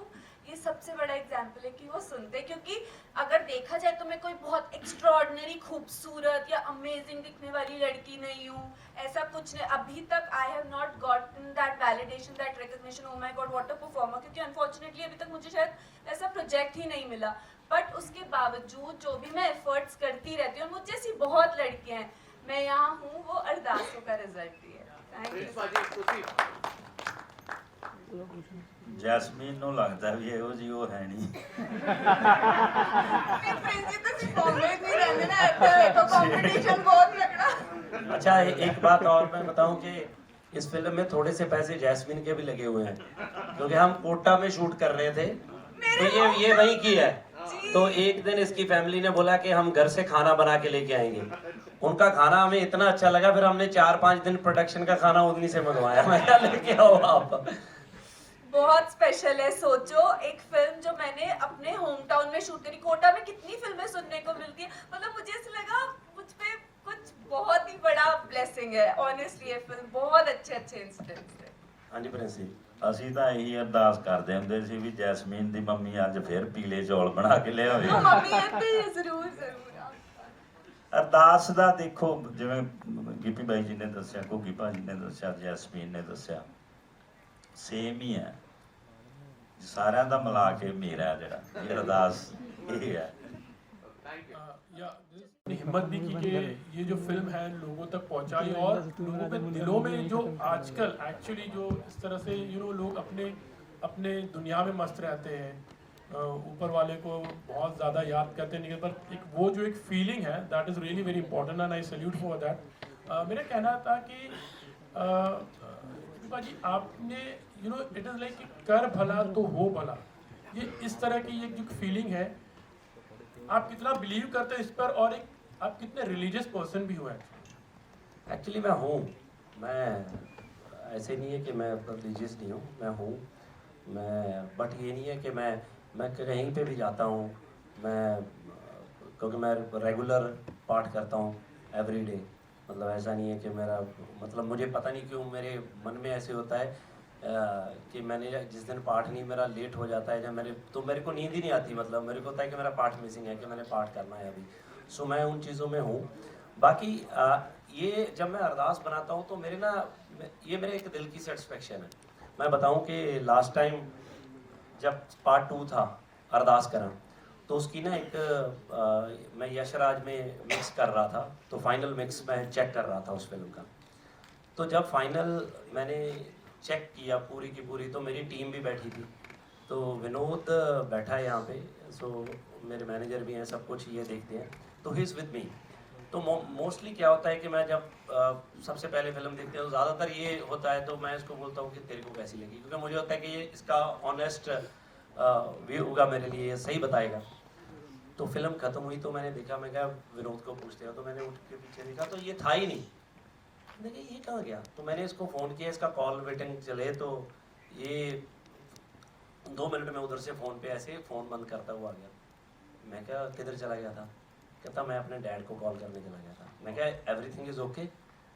ये सबसे बड़ा एग्जाम्पल है कि वो सुनते हैं। क्योंकि अगर देखा जाए तो मैं कोई बहुत एक्स्ट्रॉर्डिनरी, खूबसूरत या अमेजिंग दिखने वाली लड़की नहीं हूँ, ऐसा कुछ नहीं। अभी तक I have not gotten that validation, that recognition, oh my God what a performer. क्योंकि अनफॉर्चुनेटली अभी तक मुझे शायद ऐसा प्रोजेक्ट ही नहीं मिला। बट उसके बावजूद जो भी मैं एफर्ट्स करती रहती हूँ, मुझे जैसी बहुत लड़कियाँ हैं, मैं यहाँ हूँ, वो अरदासों का रिजल्ट ही है। Thank you. ਜੈਸਮੀਨ ਨੂੰ ਲੱਗਦਾ ਵੀ ਇਹੋ ਜੀ ਉਹ ਹੈ ਨਹੀਂ। अच्छा, एक बात और मैं बताऊं कि इस फिल्म में थोड़े से पैसे जैस्मीन के भी लगे हुए हैं, क्योंकि हम कोटा में शूट कर रहे थे, तो ये वहीं की है। तो एक दिन इसकी फैमिली ने बोला कि हम घर से खाना बना के लेके आएंगे। उनका खाना हमें इतना अच्छा लगा, फिर हमने 4-5 दिन प्रोडक्शन का खाना उन्हीं से मंगवाया। मैं क्या लेके आओ आप। बहुत स्पेशल है। सोचो एक फिल्म जो मैंने अपने होम टाउन में शूट करी। कोटा में कितनी फिल्में सुनने को मिलती है, मतलब मुझे ऐसा लगा मुझ पे कुछ बहुत ही बड़ा ब्लेसिंग है। ऑनेस्टली ये फिल्म बहुत अच्छे इंसिडेंट्स है। हाँ जी प्रिंसी। ਅਸੀਂ ਤਾਂ ਇਹੀ ਅਰਦਾਸ ਕਰਦੇ ਹੁੰਦੇ ਸੀ ਵੀ ਜੈਸਮੀਨ ਦੀ ਮੰਮੀ ਅੱਜ ਫਿਰ ਪੀਲੇ ਚੌਲ ਬਣਾ ਕੇ ਲਿਆਵੇ। ਮੰਮੀ ਇੱਥੇ ਜ਼ਰੂਰ ਅਰਦਾਸ ਦਾ ਦੇਖੋ, ਜਿਵੇਂ ਗਿੱਪੀ ਬਾਈ ਜੀ ਨੇ ਦੱਸਿਆ, ਘੁੱਗੀ ਭਾਜੀ ਨੇ ਦੱਸਿਆ, ਜੈਸਮੀਨ ਨੇ ਦੱਸਿਆ, ਸੇਮ ਹੀ ਹੈ। ਸਾਰਿਆਂ ਦਾ ਮਿਲਾ ਕੇ ਮੇਰਾ ਜਿਹੜਾ ਇਹ ਅਰਦਾਸ ਇਹ ਹੈ। हिम्मत भी की कि ये जो फिल्म है लोगों तक पहुंचाई और लोगों के दिलों में जो आजकल एक्चुअली जो इस तरह से लोग अपने दुनिया में मस्त रहते हैं, ऊपर वाले को बहुत ज़्यादा याद करते नहीं, पर एक वो जो एक फीलिंग है that is really very important and I salute for that. मेरा कहना था कि जी आपने इट इज़ लाइक कर भला तो हो भला, ये इस तरह की एक जो फीलिंग है, आप कितना बिलीव करते हैं इस पर, और एक आप कितने रिलीजियस पर्सन भी हो? एक्चुअली मैं हूँ, मैं ऐसे नहीं है कि मैं रिलीजियस नहीं हूँ, मैं हूँ मैं, बट ये नहीं है कि मैं कहीं पे भी जाता हूँ मैं, क्योंकि मैं रेगुलर पाठ करता हूँ एवरी डे। मतलब ऐसा नहीं है कि मेरा मतलब मुझे पता नहीं क्यों मेरे मन में ऐसे होता है कि मैंने जिस दिन पाठ नहीं मेरा लेट हो जाता है जब मेरे को नींद ही नहीं आती। मतलब मेरे को होता है कि मेरा पाठ मिसिंग है, कि मैंने पाठ करना है अभी। सो मैं उन चीज़ों में हूँ। बाकी ये जब मैं अरदास बनाता हूँ तो ये मेरे एक दिल की सेटिस्फेक्शन है। मैं बताऊँ कि लास्ट टाइम जब पार्ट 2 था अरदास करण, तो उसकी ना एक मैं यशराज में मिक्स कर रहा था, तो फाइनल मिक्स मैं चेक कर रहा था उस फिल्म का। तो जब फाइनल मैंने चेक किया पूरी की पूरी, तो मेरी टीम भी बैठी थी, तो विनोद बैठा है यहाँ पे, सो मेरे मैनेजर भी हैं, सब कुछ ये देखते हैं, तो ही इज़ विद मी। तो मोस्टली क्या होता है कि मैं जब सबसे पहले फिल्म देखते हैं तो ज़्यादातर ये होता है, तो मैं इसको बोलता हूँ कि तेरे को कैसी लगी, क्योंकि मुझे होता है कि ये इसका ऑनेस्ट व्यू होगा मेरे लिए, ये सही बताएगा। तो फिल्म ख़त्म हुई तो मैंने देखा, मैं क्या विनोद को पूछते हैं, तो मैंने उठ के पीछे देखा तो ये था ही नहीं। मैंने कहा ये कहाँ गया, तो मैंने इसको फ़ोन किया, इसका कॉल वेटिंग चले, तो ये 2 मिनट में उधर से फ़ोन पे ऐसे फ़ोन बंद करता हुआ आ गया। मैं क्या किधर चला गया था? कहता मैं अपने डैड को कॉल करने चला गया था। मैं क्या एवरीथिंग इज़ ओके?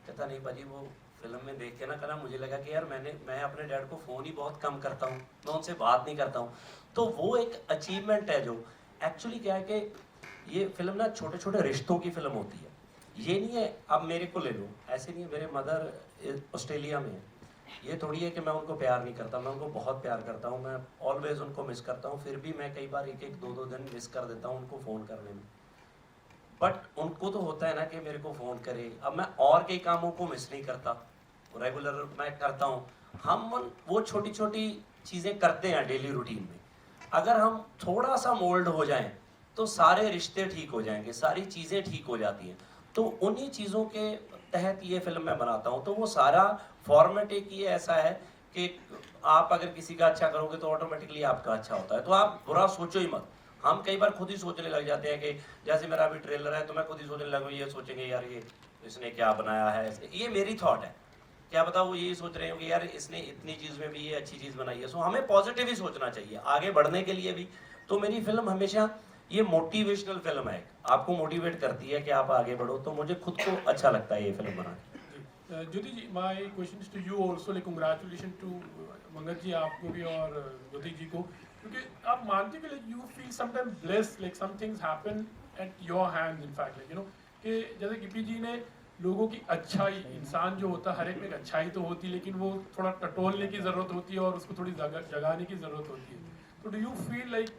कहता नहीं भाजी, वो फिल्म में देख के ना कहना मुझे लगा कि यार मैं अपने डैड को फ़ोन ही बहुत कम करता हूँ, मैं उनसे बात नहीं करता हूँ। तो वो एक अचीवमेंट है जो एक्चुअली क्या है कि ये फिल्म ना छोटे छोटे रिश्तों की फिल्म होती है। ये नहीं है अब मेरे को ले लो, ऐसे नहीं है। मेरे मदर ऑस्ट्रेलिया में है, ये थोड़ी है कि मैं उनको प्यार नहीं करता, मैं उनको बहुत प्यार करता हूँ, मैं ऑलवेज उनको मिस करता हूँ। फिर भी मैं कई बार 1-2 दिन मिस कर देता हूँ उनको फ़ोन करने में, बट उनको तो होता है ना कि मेरे को फ़ोन करे। अब मैं और कई कामों को मिस नहीं करता, रेगुलर मैं करता हूँ। हम वो छोटी छोटी चीज़ें करते हैं डेली रूटीन में, अगर हम थोड़ा सा मोल्ड हो जाएं तो सारे रिश्ते ठीक हो जाएंगे, सारी चीज़ें ठीक हो जाती हैं। तो उन्हीं चीज़ों के तहत ये फिल्म मैं बनाता हूँ। तो वो सारा फॉर्मेट एक ये ऐसा है कि आप अगर किसी का अच्छा करोगे तो ऑटोमेटिकली आपका अच्छा होता है, तो आप बुरा सोचो ही मत। हम कई बार खुद ही सोचने लग जाते हैं कि जैसे मेरा अभी ट्रेलर है तो मैं खुद ही सोचने लगूँ, ये सोचेंगे यार ये इसने क्या बनाया है, ये मेरी थॉट है, क्या पता वो यही सोच रहे हो कि यार इसने इतनी चीज़ में भी ये अच्छी चीज़ बनाई है। सो हमें पॉजिटिव ही सोचना चाहिए आगे बढ़ने के लिए भी। तो मेरी फिल्म हमेशा ये मोटिवेशनल फिल्म है, आपको मोटिवेट करती है कि आप आगे बढ़ो, तो मुझे खुद को अच्छा लगता है ये फिल्म बना के। Jyoti ji, my question to you also, like congratulation to Mangat ji, आपको भी और ज्योति जी को, क्योंकि आप मानते हैं कि like you feel sometime blessed, like some things happen at your hands in fact, like कि जैसे गिप्पी जी ने लोगों की अच्छाई, इंसान जो होता है हर एक में एक अच्छाई तो होती है, लेकिन वो थोड़ा टटोलने की ज़रूरत होती है और उसको थोड़ी जगाने की ज़रूरत होती है। तो do you feel like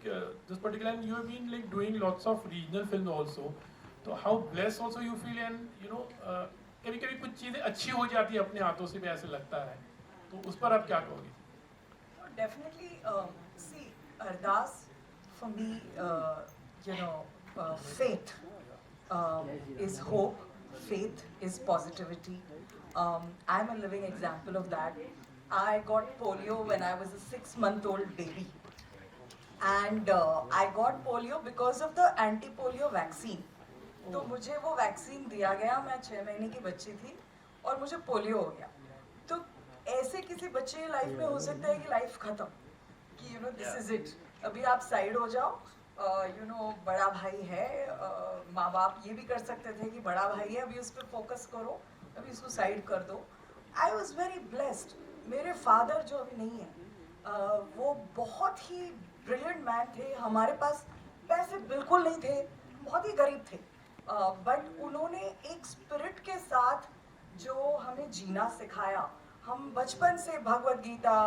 this particular, and you have been like doing lots of regional film also, तो how blessed also you feel, and कभी कभी कुछ चीज़ें अच्छी हो जाती है अपने हाथों से भी ऐसे लगता है, तो उस पर आप क्या कहोगे? Definitely, see, Ardas for me, faith is hope, faith is positivity. I'm a living example of that. I got polio when I was a 6-month-old baby. and I got polio because of the anti-polio vaccine. तो मुझे वो vaccine दिया गया, मैं 6 महीने की बच्ची थी और मुझे पोलियो हो गया. तो ऐसे किसी बच्चे की लाइफ में हो सकता है कि लाइफ खत्म, कि you know this is it, अभी आप साइड हो जाओ, यू नो बड़ा भाई है, माँ बाप ये भी कर सकते थे कि बड़ा भाई है अभी उस पर फोकस करो, अभी उसको साइड कर दो. I was very blessed. मेरे फादर जो अभी नहीं है, वो बहुत ही ब्रिलियंट मैन थे. हमारे पास पैसे बिल्कुल नहीं थे, बहुत ही गरीब थे, बट उन्होंने एक स्पिरिट के साथ जो हमें जीना सिखाया. हम बचपन से भगवत गीता,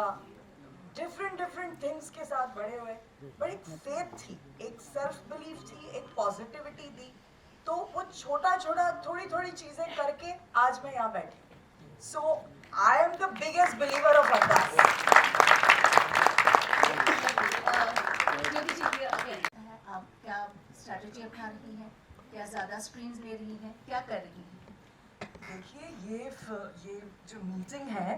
डिफरेंट थिंग्स के साथ बड़े हुए, बट एक फेथ थी, एक सेल्फ बिलीफ थी, एक पॉजिटिविटी थी. तो वो छोटा थोड़ी चीजें करके आज मैं यहाँ बैठी. So I am the biggest believer of Ardaas. Jyoti ji, आप क्या स्ट्रैटेजी अपना रही हैं? क्या ज़्यादा स्क्रीन्स ले रही हैं? क्या कर रही हैं? देखिए, ये जो मीटिंग है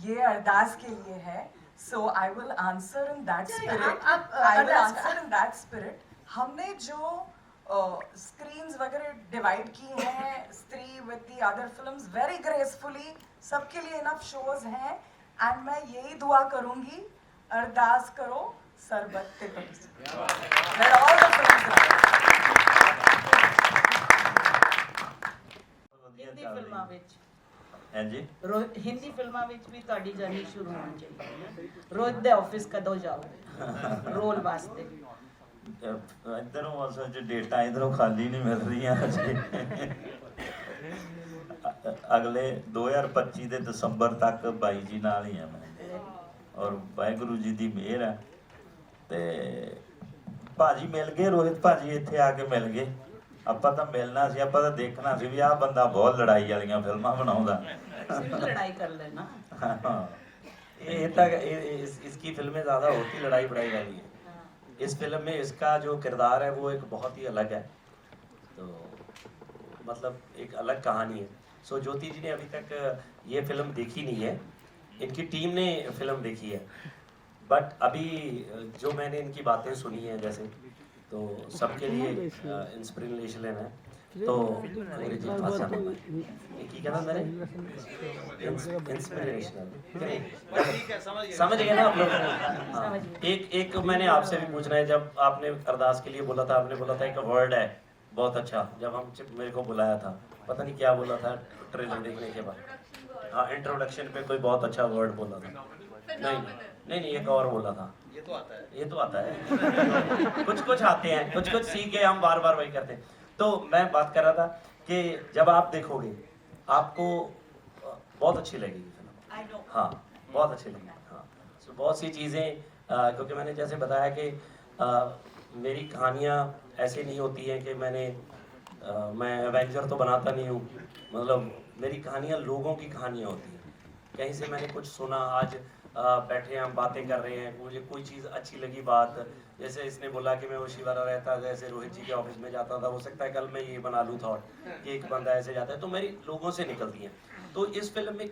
ये अरदास के लिए है. So I will answer in that spirit. I will answer in that spirit. हमने जो स्क्रीन्स वगैरह डिवाइड की हैं, Stree with the other films, very gracefully, सबके लिए इनफ शोज हैं. एंड मैं यही दुआ करूंगी, अरदास करो सरबत ते पड़ी. Let all the films rise. Hindi ਫਿਲਮਾਂ ਵਿੱਚ ਹਾਂਜੀ ਹਿੰਦੀ ਫਿਲਮਾਂ ਵਿੱਚ ਵੀ ਤੁਹਾਡੀ ਜਰਨੀ ਸ਼ੁਰੂ ਹੋਣੀ ਚਾਹੀਦੀ ਹੈ. ਰੋਜ਼ ਦੇ ਆਫਿਸ ਕਦੋਂ ਜਾਓਗੇ ਰੋਲ ਵਾਸਤੇ? ਇੱਧਰੋਂ ਅਸਲ 'ਚ ਡੇਟਾਂ ਇੱਧਰੋਂ ਖਾਲੀ ਨਹੀਂ ਮਿਲ ਰਹੀਆਂ ਅਜੇ. ਅਗਲੇ 2025 ਦੇ ਦਸੰਬਰ ਤੱਕ ਬਾਈ ਜੀ ਨਾਲ ਹੀ ਆ ਮੈਂ, ਔਰ ਵਾਹਿਗੁਰੂ ਜੀ ਦੀ ਮਿਹਰ ਹੈ. ਤੇ ਭਾਜੀ ਮਿਲ ਗਏ, ਰੋਹਿਤ ਭਾਜੀ ਇੱਥੇ ਆ ਕੇ ਮਿਲ ਗਏ. ਆਪਾਂ ਤਾਂ ਮਿਲਣਾ ਸੀ, ਆਪਾਂ ਤਾਂ ਦੇਖਣਾ ਸੀ ਵੀ ਆਹ ਬੰਦਾ ਬਹੁਤ ਲੜਾਈ ਵਾਲੀਆਂ ਫਿਲਮਾਂ ਬਣਾਉਂਦਾ. लड़ाई कर लेना. ये तक इसकी फिल्में ज़्यादा होती लड़ाई बड़ाई वाली है. इस फिल्म में इसका जो किरदार है वो एक बहुत ही अलग है, तो मतलब एक अलग कहानी है. सो ज्योति जी ने अभी तक ये फिल्म देखी नहीं है, इनकी टीम ने फिल्म देखी है, बट अभी जो मैंने इनकी बातें सुनी हैं जैसे, तो सबके लिए इंस्पिरेशन है. तो अंग्रेजी भाषा में एक ही कहना मेरे इंस्पिरेशनल समझ गए ना आप लोग. हाँ, एक मैंने आपसे भी पूछना है, जब आपने अरदास के लिए बोला था, आपने बोला था एक वर्ड है बहुत अच्छा, जब हम मेरे को बुलाया था, पता नहीं क्या बोला था ट्रेलर देखने के बाद. हाँ, इंट्रोडक्शन पे कोई बहुत अच्छा वर्ड बोला था. नहीं एक और बोला था. ये तो आता है कुछ आते हैं, कुछ सीख के हम बार वही करते हैं. तो मैं बात कर रहा था कि जब आप देखोगे आपको बहुत अच्छी लगेगी फिल्म. हाँ, बहुत अच्छी लगेगी. हाँ, so, बहुत सी चीज़ें, क्योंकि मैंने जैसे बताया कि मेरी कहानियाँ ऐसे नहीं होती हैं कि मैं एवेंजर तो बनाता नहीं हूँ. मतलब मेरी कहानियाँ लोगों की कहानियाँ होती हैं. कहीं से मैंने कुछ सुना, आज बैठे हम बातें कर रहे हैं, मुझे कोई चीज़ अच्छी लगी बात, जैसे इसने बोला कि मैं ओशीवारा रहता, जैसे रोहित जी के ऑफिस में जाता था, हो सकता है कल मैं ये बना लूँ थॉट कि एक बंदा ऐसे जाता है, तो मेरी लोगों से निकलती हैं. तो इस फिल्म में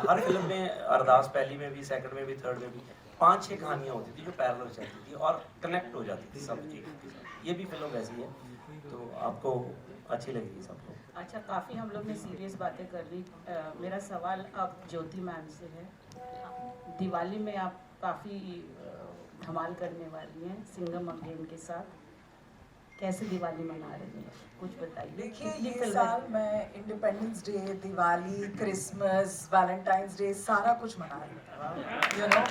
हर फिल्म में अरदास, पहली में भी, सेकंड में भी, थर्ड में भी 5-6 कहानियाँ होती थी जो पैरेलल चलती थी और कनेक्ट हो जाती थी सब एक. ये भी फिल्म वैसी है, तो आपको अच्छी लगेगी सबको. अच्छा, काफ़ी हम लोग ने सीरियस बातें कर ली. मेरा सवाल अब ज्योति मैम से है. दिवाली में आप काफ़ी धमाल करने वाली हैं सिंघम अगेन के साथ. कैसे दिवाली मना रही हैं, कुछ बताइए. देखिए, ये साल मैं independence day, Diwali, Christmas, Valentine's day सारा कुछ मना रही हूँ, you know.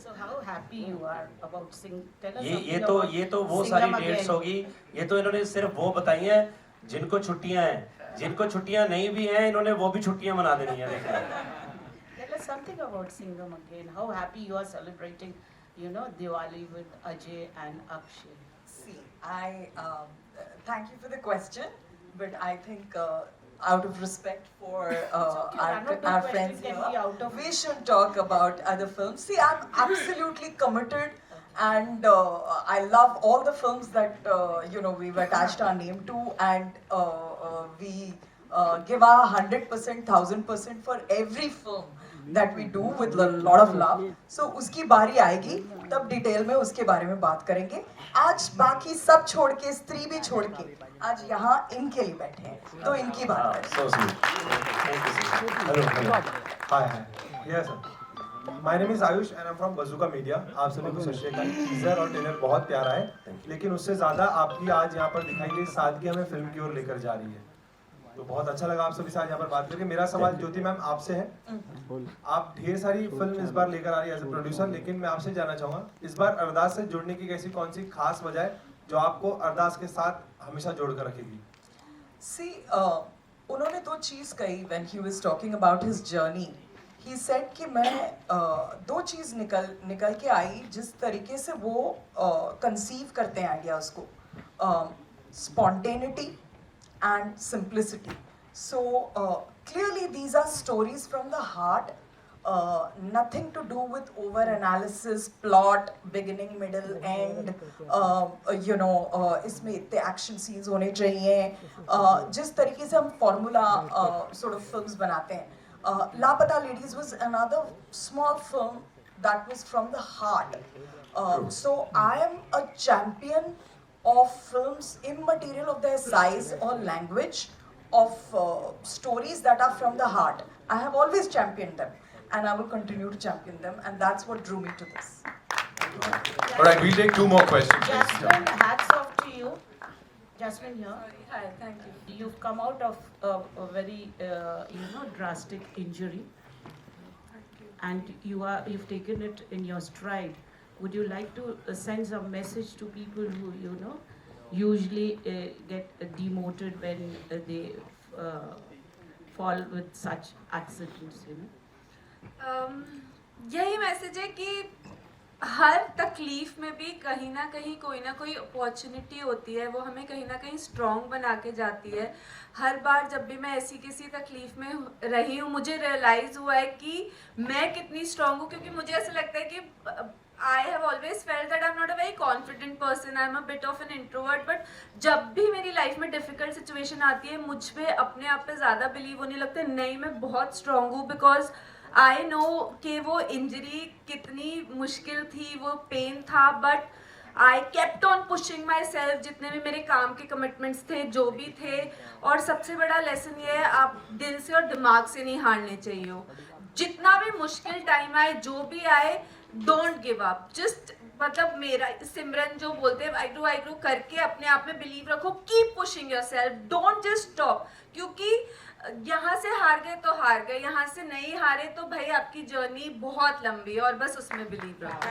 So how happy you are about sing? Tell us ये तो वो सारी डेट्स होगी. ये तो इन्होंने सिर्फ वो बताई हैं जिनको छुट्टियां हैं. जिनको छुट्टियां नहीं भी हैं, इन्होंने वो भी छुट्टियां मना देनी है. Tell us something about Singham again. How happy you are celebrating, you know, Diwali with Ajay and Akshay. See, I thank you for the question, but I think out of respect for our friends here, we should talk about other films. See, I'm absolutely committed, and I love all the films that you know we've attached our name to, and we give our 100%, 1000% for every film that we do with a lot of love. So उसकी बारी आएगी तब detail में उसके बारे में बात करेंगे. आज बाकी सब छोड़ के, स्त्री भी छोड़ के, आज यहाँ इनके लिए बैठे हैं, तो इनकी बात करें. So sweet. Thank you, sir. Hello. Hi. Yes, sir. My name is Ayush and I'm from Bazooka Media. आप सभी को सत श्री अकाल. टीजर और ट्रेलर बहुत प्यारा है, लेकिन उससे ज़्यादा आपकी आज यहाँ पर दिखाई गई सादगी हमें फिल्म की ओर लेकर जा रही है. तो बहुत अच्छा लगा आप सभी से आज यहाँ पर बात करके. मेरा सवाल ज्योति मैम आपसे है. आप ढेर सारी फिल्म इस बार लेकर आ रही है एज ए प्रोड्यूसर, लेकिन मैं आपसे जानना चाहूँगा इस बार अरदास से जुड़ने की ऐसी कौन सी खास वजह है जो आपको अरदास के साथ हमेशा जोड़कर रखेगी? See, उन्होंने दो चीज़ कही when he was talking about his journey. He said कि मैं दो चीज़ निकल के आई जिस तरीके से वो कंसीव करते हैं आइडियाज़ को, spontaneity and simplicity. So clearly these are stories from the heart, nothing to do with over analysis, plot, beginning, middle, end, इसमें इतने action scenes होने चाहिए, जिस तरीके से हम formula sort of films बनाते हैं. Lapata Ladies was another small film that was from the heart. So I am a champion of films immaterial of their size or language, of stories that are from the heart. I have always championed them and I will continue to champion them, and that's what drew me to this. All right, we'll take two more questions. Jasmine, hats off to you. Jasmine here. Hi, thank you. You've come out of a very, drastic injury, and you've taken it in your stride. Would you like to send some message to people who, usually get demoted when they fall with such accidents, यही message है कि हर तकलीफ में भी कहीं ना कोई opportunity होती है, वो हमें कहीं ना कहीं स्ट्रॉन्ग बना के जाती है. हर बार जब भी मैं ऐसी किसी तकलीफ में रही हूँ, मुझे रियलाइज़ हुआ है कि मैं कितनी स्ट्रॉन्ग हूँ, क्योंकि मुझे ऐसा लगता है कि I have always felt that I'm not a very confident person. I'm a bit of an introvert. But जब भी मेरी लाइफ में डिफ़िकल्ट सिचुएशन आती है, मुझ पे अपने आप पे ज़्यादा बिलीव होने लगता है. नहीं, मैं बहुत स्ट्रॉन्ग हूँ, बिकॉज आई नो कि वो इंजरी कितनी मुश्किल थी, वो पेन था, but I kept on pushing my self. जितने भी मेरे काम के कमिटमेंट्स थे, जो भी थे. और सबसे बड़ा लेसन ये है, आप दिल से और दिमाग से नहीं हारने चाहिए. जितना भी मुश्किल टाइम आए, जो भी आए, डोंट गिव अप. जस्ट मतलब मेरा सिमरन जो बोलते हैं आई डू करके अपने आप में बिलीव रखो. Keep pushing your self, don't just stop. क्योंकि यहाँ से हार गए तो हार गए, यहाँ से नहीं हारे तो भाई आपकी जर्नी बहुत लंबी है, और बस उसमें बिलीव रखो.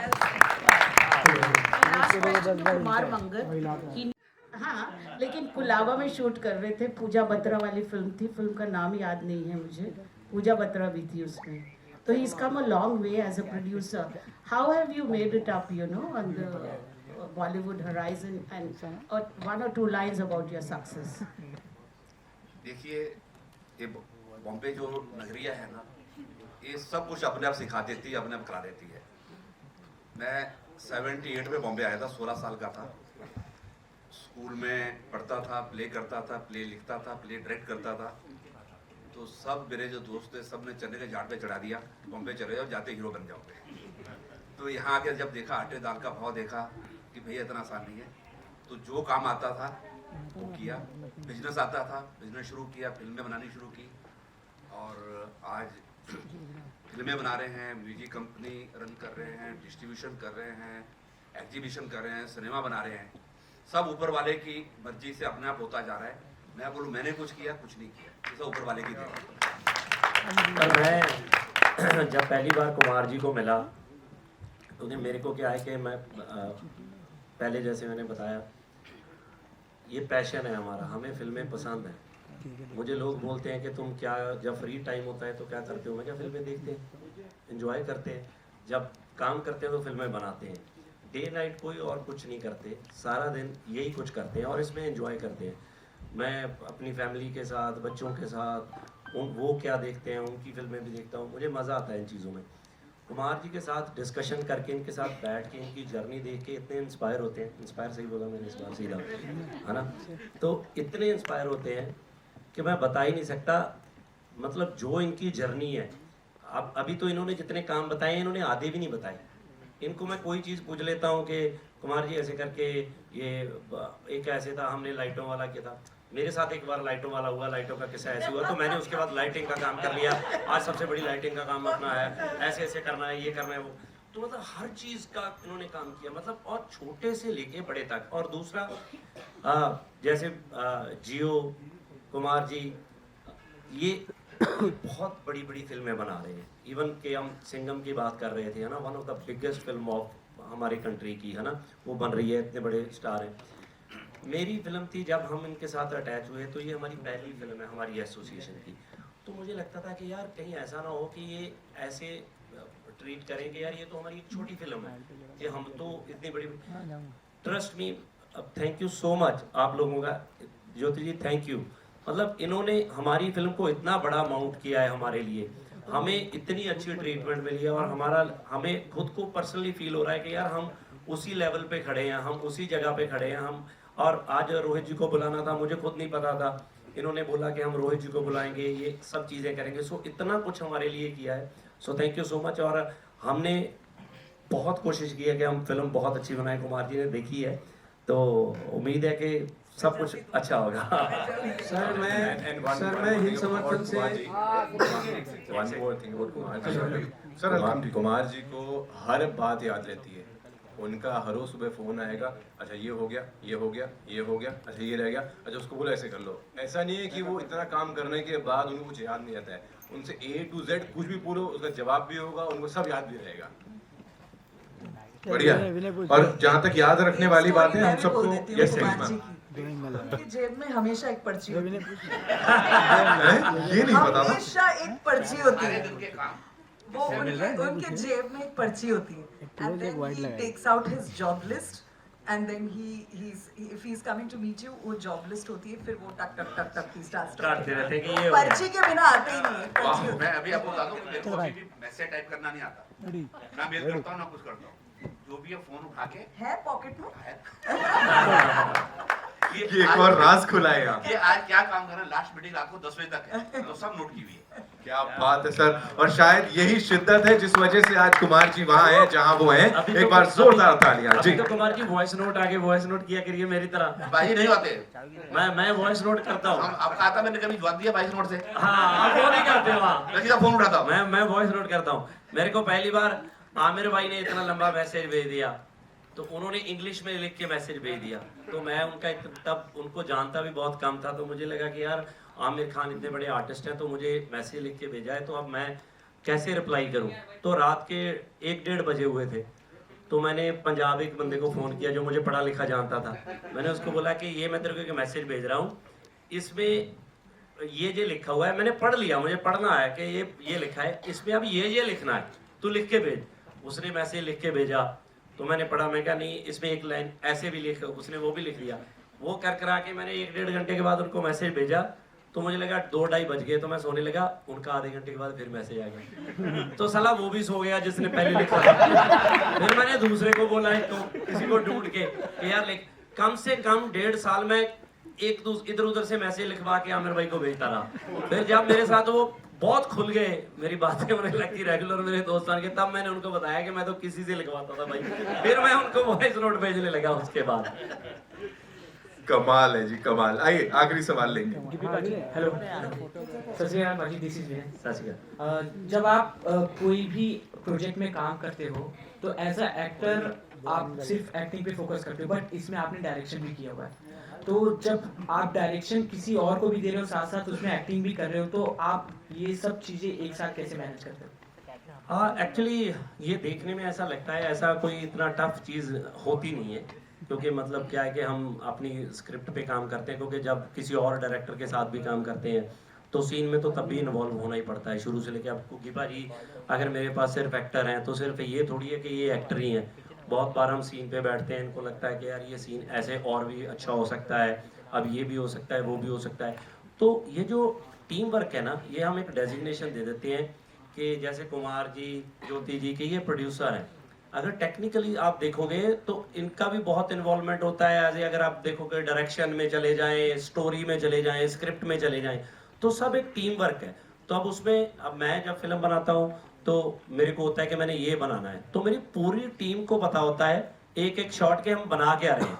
कुमार मंगल. हाँ, लेकिन पुलावा में शूट कर रहे थे. पूजा बत्रा वाली फिल्म थी, फिल्म का नाम याद नहीं है मुझे. पूजा बत्रा भी थी उसमें. So he's come a long way as a producer. How have you made it up, on the Bollywood horizon, and one or two lines about your success? देखिए, ये बॉम्बे जो नगरिया है ना, ये सब कुछ अपने आप सिखा देती है, अपने आप करा देती है. मैं 78 में बॉम्बे आया था, 16 साल का था. स्कूल में पढ़ता था, प्ले करता था, प्ले लिखता था, प्ले डायरेक्ट करता था. तो सब मेरे जो दोस्त थे, सब ने चने के झाड़ पे चढ़ा दिया, बॉम्बे चले जाओ, जाते हीरो बन जाओगे. तो यहाँ आके जब देखा, आटे दाल का भाव देखा कि भैया इतना आसान नहीं है, तो जो काम आता था वो किया. बिजनेस आता था, बिजनेस शुरू किया, फिल्में बनानी शुरू की, और आज फिल्में बना रहे हैं, म्यूजिक कंपनी रन कर रहे हैं, डिस्ट्रीब्यूशन कर रहे हैं, एग्जीबिशन कर रहे हैं, सिनेमा बना रहे हैं. सब ऊपर वाले की मर्जी से अपने आप होता जा रहा है. मैं बोलूँ मैंने कुछ किया, कुछ नहीं किया, ये सब ऊपर वाले की देन. मैं जब पहली बार कुमार जी को मिला, तो मेरे को क्या है कि मैं पहले जैसे मैंने बताया, ये पैशन है हमारा, हमें फिल्में पसंद हैं. मुझे लोग बोलते हैं कि तुम क्या जब फ्री टाइम होता है तो क्या करते हो? मैं क्या फिल्में देखते हैं, एंजॉय करते हैं. जब काम करते हैं तो फिल्में बनाते हैं. डे नाइट कोई और कुछ नहीं करते, सारा दिन यही कुछ करते हैं और इसमें एंजॉय करते हैं. मैं अपनी फैमिली के साथ, बच्चों के साथ, वो क्या देखते हैं उनकी फिल्में भी देखता हूँ. मुझे मज़ा आता है इन चीज़ों में. कुमार जी के साथ डिस्कशन करके, इनके साथ बैठ के, इनकी जर्नी देख के इतने इंस्पायर होते हैं. इंस्पायर सही बोला मैंने इस बार, सीधा है ना? तो इतने इंस्पायर होते हैं कि मैं बता ही नहीं सकता। मतलब जो इनकी जर्नी है, अब अभी तो इन्होंने जितने काम बताए हैं इन्होंने आधे भी नहीं बताए। इनको मैं कोई चीज़ पूछ लेता हूँ कि कुमार जी ऐसे करके ये एक ऐसे था, हमने लाइटों वाला किया था, मेरे साथ एक बार लाइटों वाला हुआ, लाइटों का किस्सा ऐसे हुआ, तो मैंने उसके बाद लाइटिंग का काम कर लिया, आज सबसे बड़ी लाइटिंग का काम अपना है, ऐसे ऐसे करना है, ये करना है वो। तो मतलब हर चीज़ का इन्होंने काम किया, मतलब और छोटे से लेके बड़े तक। और दूसरा जैसे जियो कुमार जी ये बहुत बड़ी बड़ी फिल्में बना रहे हैं। इवन के हम सिंघम की बात कर रहे थे, है ना, one of the biggest film of हमारी कंट्री की, है ना, वो बन रही है, इतने बड़े स्टार हैं। मेरी फिल्म थी, जब हम इनके साथ अटैच हुए तो ये हमारी पहली फिल्म है हमारी एसोसिएशन की। तो मुझे लगता था कि यार कहीं ऐसा ना हो कि ये ऐसे ट्रीट करेंगे, यार ये तो हमारी एक छोटी फिल्म है, ये हम तो इतनी बड़ी। Trust me, thank you so much आप लोगों का, ज्योति जी थैंक यू। मतलब इन्होंने हमारी फिल्म को इतना बड़ा माउंट किया है हमारे लिए, हमें इतनी अच्छी ट्रीटमेंट मिली है, और हमें खुद को पर्सनली फील हो रहा है कि यार हम उसी लेवल पे खड़े हैं, हम उसी जगह पे खड़े हैं हम। और आज रोहित जी को बुलाना था, मुझे खुद नहीं पता था, इन्होंने बोला कि हम रोहित जी को बुलाएंगे, ये सब चीज़ें करेंगे। सो इतना कुछ हमारे लिए किया है, सो थैंक यू सो मच। और हमने बहुत कोशिश की है कि हम फिल्म बहुत अच्छी बनाए, कुमार जी ने देखी है, तो उम्मीद है कि सब कुछ अच्छा होगा। सर मैं हिंद समर्थन से सर कुमार जी को हर बात याद रहती है, उनका हर रोज सुबह फोन आएगा, अच्छा ये हो गया, ये हो गया, ये हो गया, अच्छा ये रह गया, अच्छा उसको बोलो ऐसे कर लो। ऐसा नहीं है कि वो इतना काम करने के बाद उनको कुछ याद नहीं रहता है, उनसे A to Z कुछ भी पूछो उसका जवाब भी होगा, उनको सब याद भी रहेगा। बढ़िया। और जहाँ तक याद रखने वाली बात है, हम सबको उनकी जेब में हमेशा एक पर्ची होती है। ये नहीं पता था। हमेशा एक पर्ची होती है, वो उनके जेब में एक पर्ची होती है, and then he takes out his job list and then if he's coming to meet you, वो job list होती है, फिर वो टक टक टक टक ही starts करते रहते हैं कि ये पर्ची के बिना आते ही नहीं है। वाह, मैं अभी आपको बता दूं कि मेरे को अभी भी मैसेज टाइप करना नहीं आता, ना मेल करता हूँ ना कुछ करता हूँ, जो भी है फोन उठा के है पॉकेट में ये एक और राज खुलाएगा कि आज क्या काम करना, लास्ट मीटिंग रात को 10 बजे तक है, तो सब नोट की हुई है। क्या बात है सर, और शायद यही शिद्दत है जिस वजह से आज कुमार जी वहाँ हैं जहाँ वो हैं। एक बार जोरदार तालियां जी। तो कुमार जी वॉइस नोट आगे वॉइस नोट किया करिए मेरी तरह। भाई नहीं होते, मैं वॉइस नोट करता हूँ। अब आता मैंने कभी जवाब दिया वॉइस नोट से? हाँ, वो नहीं करते वहाँ, मैं सीधा फोन उठाता हूँ। मैं वॉइस नोट करता हूँ। मेरे को पहली बार आमिर भाई ने इतना लंबा मैसेज भेज दिया, तो उन्होंने इंग्लिश में लिख के मैसेज भेज दिया, तो मैं उनका तब उनको जानता भी बहुत कम था, तो मुझे लगा कि यार आमिर खान इतने बड़े आर्टिस्ट हैं, तो मुझे मैसेज लिख के भेजा है, तो अब मैं कैसे रिप्लाई करूं। तो रात के 1-1:30 बजे हुए थे, तो मैंने पंजाब एक बंदे को फ़ोन किया जो मुझे पढ़ा लिखा जानता था। मैंने उसको बोला कि ये मैं तेरे को एक मैसेज भेज रहा हूँ, इसमें ये लिखा हुआ है, मैंने पढ़ लिया, मुझे पढ़ना है कि ये लिखा है, इसमें अब ये लिखना है, तू लिख के भेज। उसने मैसेज लिख के भेजा, तो मैंने पढ़ा, मैं कहा नहीं इसमें एक लाइन ऐसे भी लिख, उसने वो भी लिख दिया। वो कर करा के मैंने 1-1.5 घंटे के बाद उनको मैसेज भेजा, तो मुझे लगा 2-2:30 बज गए, तो मैं सोने लगा। उनका आधे घंटे के बाद फिर मैसेज आ गया, तो साला वो भी सो गया जिसने पहले लिखा था। फिर मैंने दूसरे को बोला, तो किसी को ढूंढ के कि यार लिख, कम से कम 1.5 साल में इधर उधर से मैसेज लिखवा के आमिर भाई को भेजता रहा। फिर जब मेरे साथ वो बहुत खुल गए, मेरी बातें होने लगी रेगुलर मेरे दोस्तान के, तब मैंने उनको बताया कि मैं तो किसी से लिखवाता था भाई। फिर मैं उनको वॉइस नोट भेजने लगा उसके बाद। कमाल है जी, कमाल। आइए आखिरी सवाल लेंगे। हेलो, सत श्री अकाल भाजी, दिस इज विनय। सत श्री अकाल। जब आप कोई भी प्रोजेक्ट में काम करते हो तो एज अ एक्टर आप सिर्फ एक्टिंग पे फोकस करते हो, बट इसमें आपने डायरेक्शन भी किया हुआ है, तो जब आप डायरेक्शन किसी और को भी दे रहे हो, साथ साथ उसमें एक्टिंग भी कर रहे हो, तो आप ये सब चीज़ें एक साथ कैसे मैनेज करते हो? हाँ, एक्चुअली ये देखने में ऐसा लगता है, ऐसा कोई इतना टफ चीज़ होती नहीं है, क्योंकि मतलब क्या है कि हम अपनी स्क्रिप्ट पे काम करते हैं, क्योंकि जब किसी और डायरेक्टर के साथ भी काम करते हैं तो सीन में तो तब भी इन्वॉल्व होना ही पड़ता है शुरू से लेकर। अब कुकी भाजी अगर मेरे पास सिर्फ एक्टर हैं, तो सिर्फ ये थोड़ी है कि ये एक्टर ही हैं। बहुत बार हम सीन पे बैठते हैं, इनको लगता है कि यार ये सीन ऐसे और भी अच्छा हो सकता है, अब ये भी हो सकता है, वो भी हो सकता है। तो ये जो टीम वर्क है ना, ये हम एक डेजिग्नेशन दे देते हैं कि जैसे कुमार जी, ज्योति जी के ये प्रोड्यूसर हैं, अगर टेक्निकली आप देखोगे तो इनका भी बहुत इन्वॉल्वमेंट होता है। एज अगर आप देखोगे डायरेक्शन में चले जाएं, स्टोरी में चले जाएं, स्क्रिप्ट में चले जाएं, तो सब एक टीम वर्क है। तो अब उसमें अब मैं जब फिल्म बनाता हूँ तो मेरे को होता है कि मैंने ये बनाना है, तो मेरी पूरी टीम को पता होता है एक एक शॉट के हम बना के आ रहे हैं।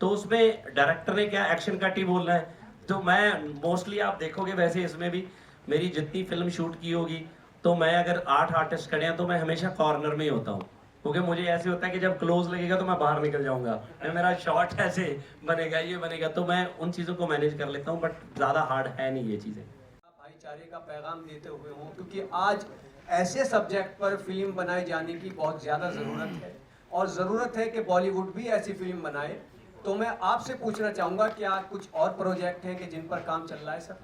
तो उसमें डायरेक्टर ने क्या एक्शन कट ही बोलना है। तो मैं मोस्टली आप देखोगे वैसे इसमें भी मेरी जितनी फिल्म शूट की होगी तो मैं अगर 8 आर्टिस्ट खड़े हैं तो मैं हमेशा कॉर्नर में ही होता हूँ, क्योंकि मुझे ऐसे होता है कि जब क्लोज लगेगा तो मैं बाहर निकल जाऊंगा, मेरा शॉट ऐसे बनेगा, ये बनेगा, तो मैं उन चीज़ों को मैनेज कर लेता हूँ। बट ज़्यादा हार्ड है नहीं ये चीज़ें। भाईचारे का पैगाम देते हुए हूँ, क्योंकि आज ऐसे सब्जेक्ट पर फिल्म बनाए जाने की बहुत ज़्यादा ज़रूरत है और ज़रूरत है कि बॉलीवुड भी ऐसी फिल्म बनाए। तो मैं आपसे पूछना चाहूँगा क्या कुछ और प्रोजेक्ट हैं कि जिन पर काम चल रहा है सर?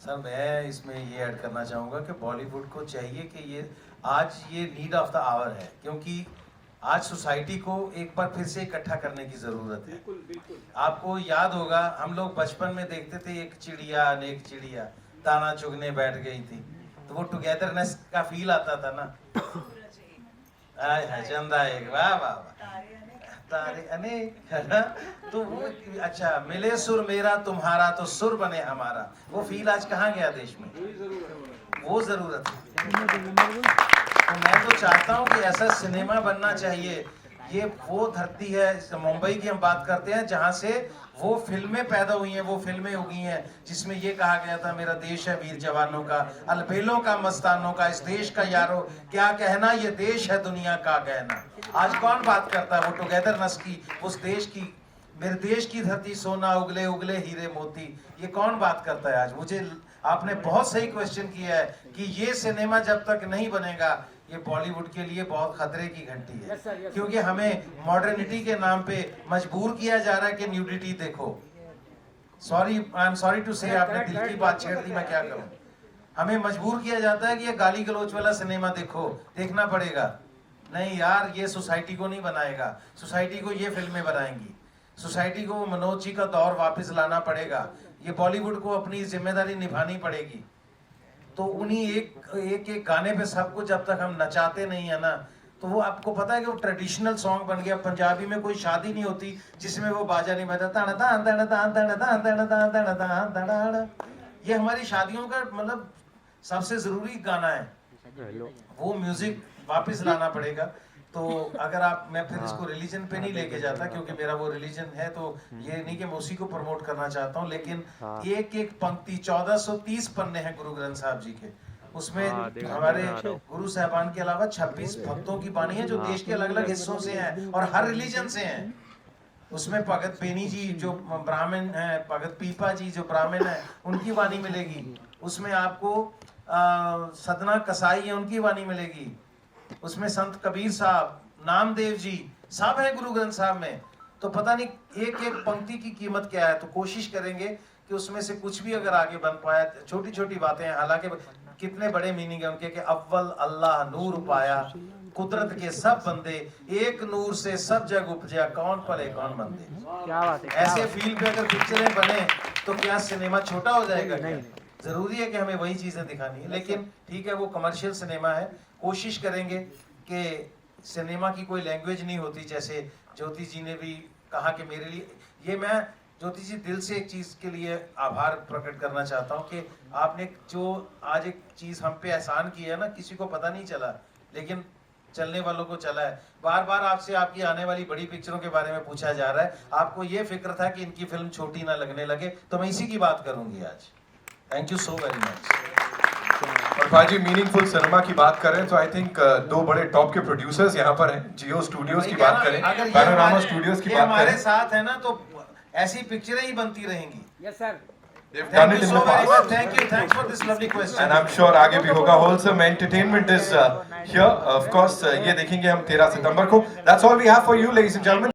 सर मैं इसमें ये ऐड करना चाहूँगा कि बॉलीवुड को चाहिए कि ये आज ये नीड ऑफ द आवर है, क्योंकि आज सोसाइटी को एक बार फिर से इकट्ठा करने की ज़रूरत है। बिल्कुल। आपको याद होगा हम लोग बचपन में देखते थे एक चिड़िया अनेक चिड़िया दाना चुगने बैठ गई थी, तो वो टुगेदरनेस का फील आता था ना। चंदा एक, वाह वाह वाह, तारे अनेक, है ना। तो वो अच्छा, मिले सुर मेरा तुम्हारा तो सुर बने हमारा, वो फील आज कहाँ गया देश में? वो जरूरत है। तो मैं तो चाहता हूँ कि ऐसा सिनेमा बनना चाहिए। ये वो धरती है, मुंबई की हम बात करते हैं, जहाँ से वो फिल्में पैदा हुई हैं, वो फिल्में उगी हैं जिसमें ये कहा गया था मेरा देश है वीर जवानों का, अलबेलों का मस्तानों का, इस देश का यारो क्या कहना, ये देश है दुनिया का कहना। आज कौन बात करता है वो टुगेदरनेस की, उस देश की, मेरे देश की धरती सोना उगले उगले हीरे मोती, ये कौन बात करता है आज? मुझे आपने बहुत सही क्वेश्चन किया है कि ये सिनेमा जब तक नहीं बनेगा ये बॉलीवुड के लिए बहुत खतरे की घंटी है। क्योंकि हमें मॉडर्निटी के नाम पे मजबूर किया जा रहा है कि न्यूडिटी देखो। Sorry, I am sorry to say, आपने दिल की बात छेड़ दी, मैं क्या करूं। हमें मजबूर किया जाता है कि ये गाली गलौच वाला सिनेमा देखो, देखना पड़ेगा। नहीं यार, ये सोसाइटी को नहीं बनाएगा, सोसाइटी को ये फिल्में बनाएंगी, सोसाइटी को मनोज जी का दौर वापस लाना पड़ेगा। ये बॉलीवुड को अपनी जिम्मेदारी निभानी पड़ेगी। तो उन्हीं एक गाने पे सबको जब तक हम नचाते नहीं है ना, तो वो आपको पता है कि वो ट्रेडिशनल सॉन्ग बन गया। पंजाबी में कोई शादी नहीं होती जिसमें वो बाजा नहीं बजा, ताना तान ताना तान ताना तान ताना तान ताना तान ताना। ये हमारी शादियों का मतलब सबसे जरूरी गाना है, वो म्यूजिक वापस लाना पड़ेगा। तो अगर आप, मैं फिर इसको रिलीजन पे नहीं लेके जाता क्योंकि मेरा वो रिलीजन है, तो ये नहीं कि मैं उसी को प्रमोट करना चाहता हूँ, लेकिन एक एक पंक्ति 1430 पन्ने हैं गुरु ग्रंथ साहब जी के, उसमें हमारे गुरु साहबान के अलावा 26 भक्तों की बाणी है जो देश के अलग अलग हिस्सों से हैं और हर रिलीजन से हैं। उसमें भगत बेनी जी जो ब्राह्मण है, भगत पीपा जी जो ब्राह्मण है, उनकी वाणी मिलेगी। उसमें आपको सदना कसाई है, उनकी वाणी मिलेगी। उसमें संत कबीर साहब, नामदेव जी सब है गुरु ग्रंथ साहब में। तो पता नहीं एक एक पंक्ति की कीमत क्या है। तो कोशिश करेंगे कि उसमें से कुछ भी अगर आगे बन पाया, छोटी छोटी बातें हैं, हालांकि कितने बड़े मीनिंग है उनके कि अव्वल अल्लाह नूर पाया, कुदरत के सब बंदे, एक नूर से सब जग उपजा, कौन पले कौन बंदे। क्या बात है। ऐसे फील पे अगर पिक्चरें बने तो क्या सिनेमा छोटा हो जाएगा? क्या जरूरी है कि हमें वही चीजें दिखानी है? लेकिन ठीक है, वो कमर्शियल सिनेमा है। कोशिश करेंगे कि सिनेमा की कोई लैंग्वेज नहीं होती, जैसे ज्योति जी ने भी कहा कि मेरे लिए ये, मैं ज्योति जी दिल से एक चीज़ के लिए आभार प्रकट करना चाहता हूँ कि आपने जो आज एक चीज़ हम पे एहसान की है ना, किसी को पता नहीं चला लेकिन चलने वालों को चला है। बार बार आपसे आपकी आने वाली बड़ी पिक्चरों के बारे में पूछा जा रहा है, आपको ये फिक्र था कि इनकी फिल्म छोटी ना लगने लगे, तो मैं इसी की बात करूंगी आज। Thank you so very much. और भाजी मीनिंगफुल सिनेमा की बात करें तो आई थिंक दो बड़े टॉप के प्रोड्यूसर्स यहाँ पर हैं। जियो स्टूडियोज की बात करें, पैनोरामा स्टूडियोज की बात करें, हमारे साथ है ना, तो ऐसी पिक्चरें ही बनती रहेंगी। Yes sir. They've done it in the past. Thank you. Thanks for this lovely question. And I'm sure आगे भी होगा। Wholesome entertainment is here. Of course, ये देखेंगे हम 13 सितंबर को। That's all we have for you, ladies and gentlemen.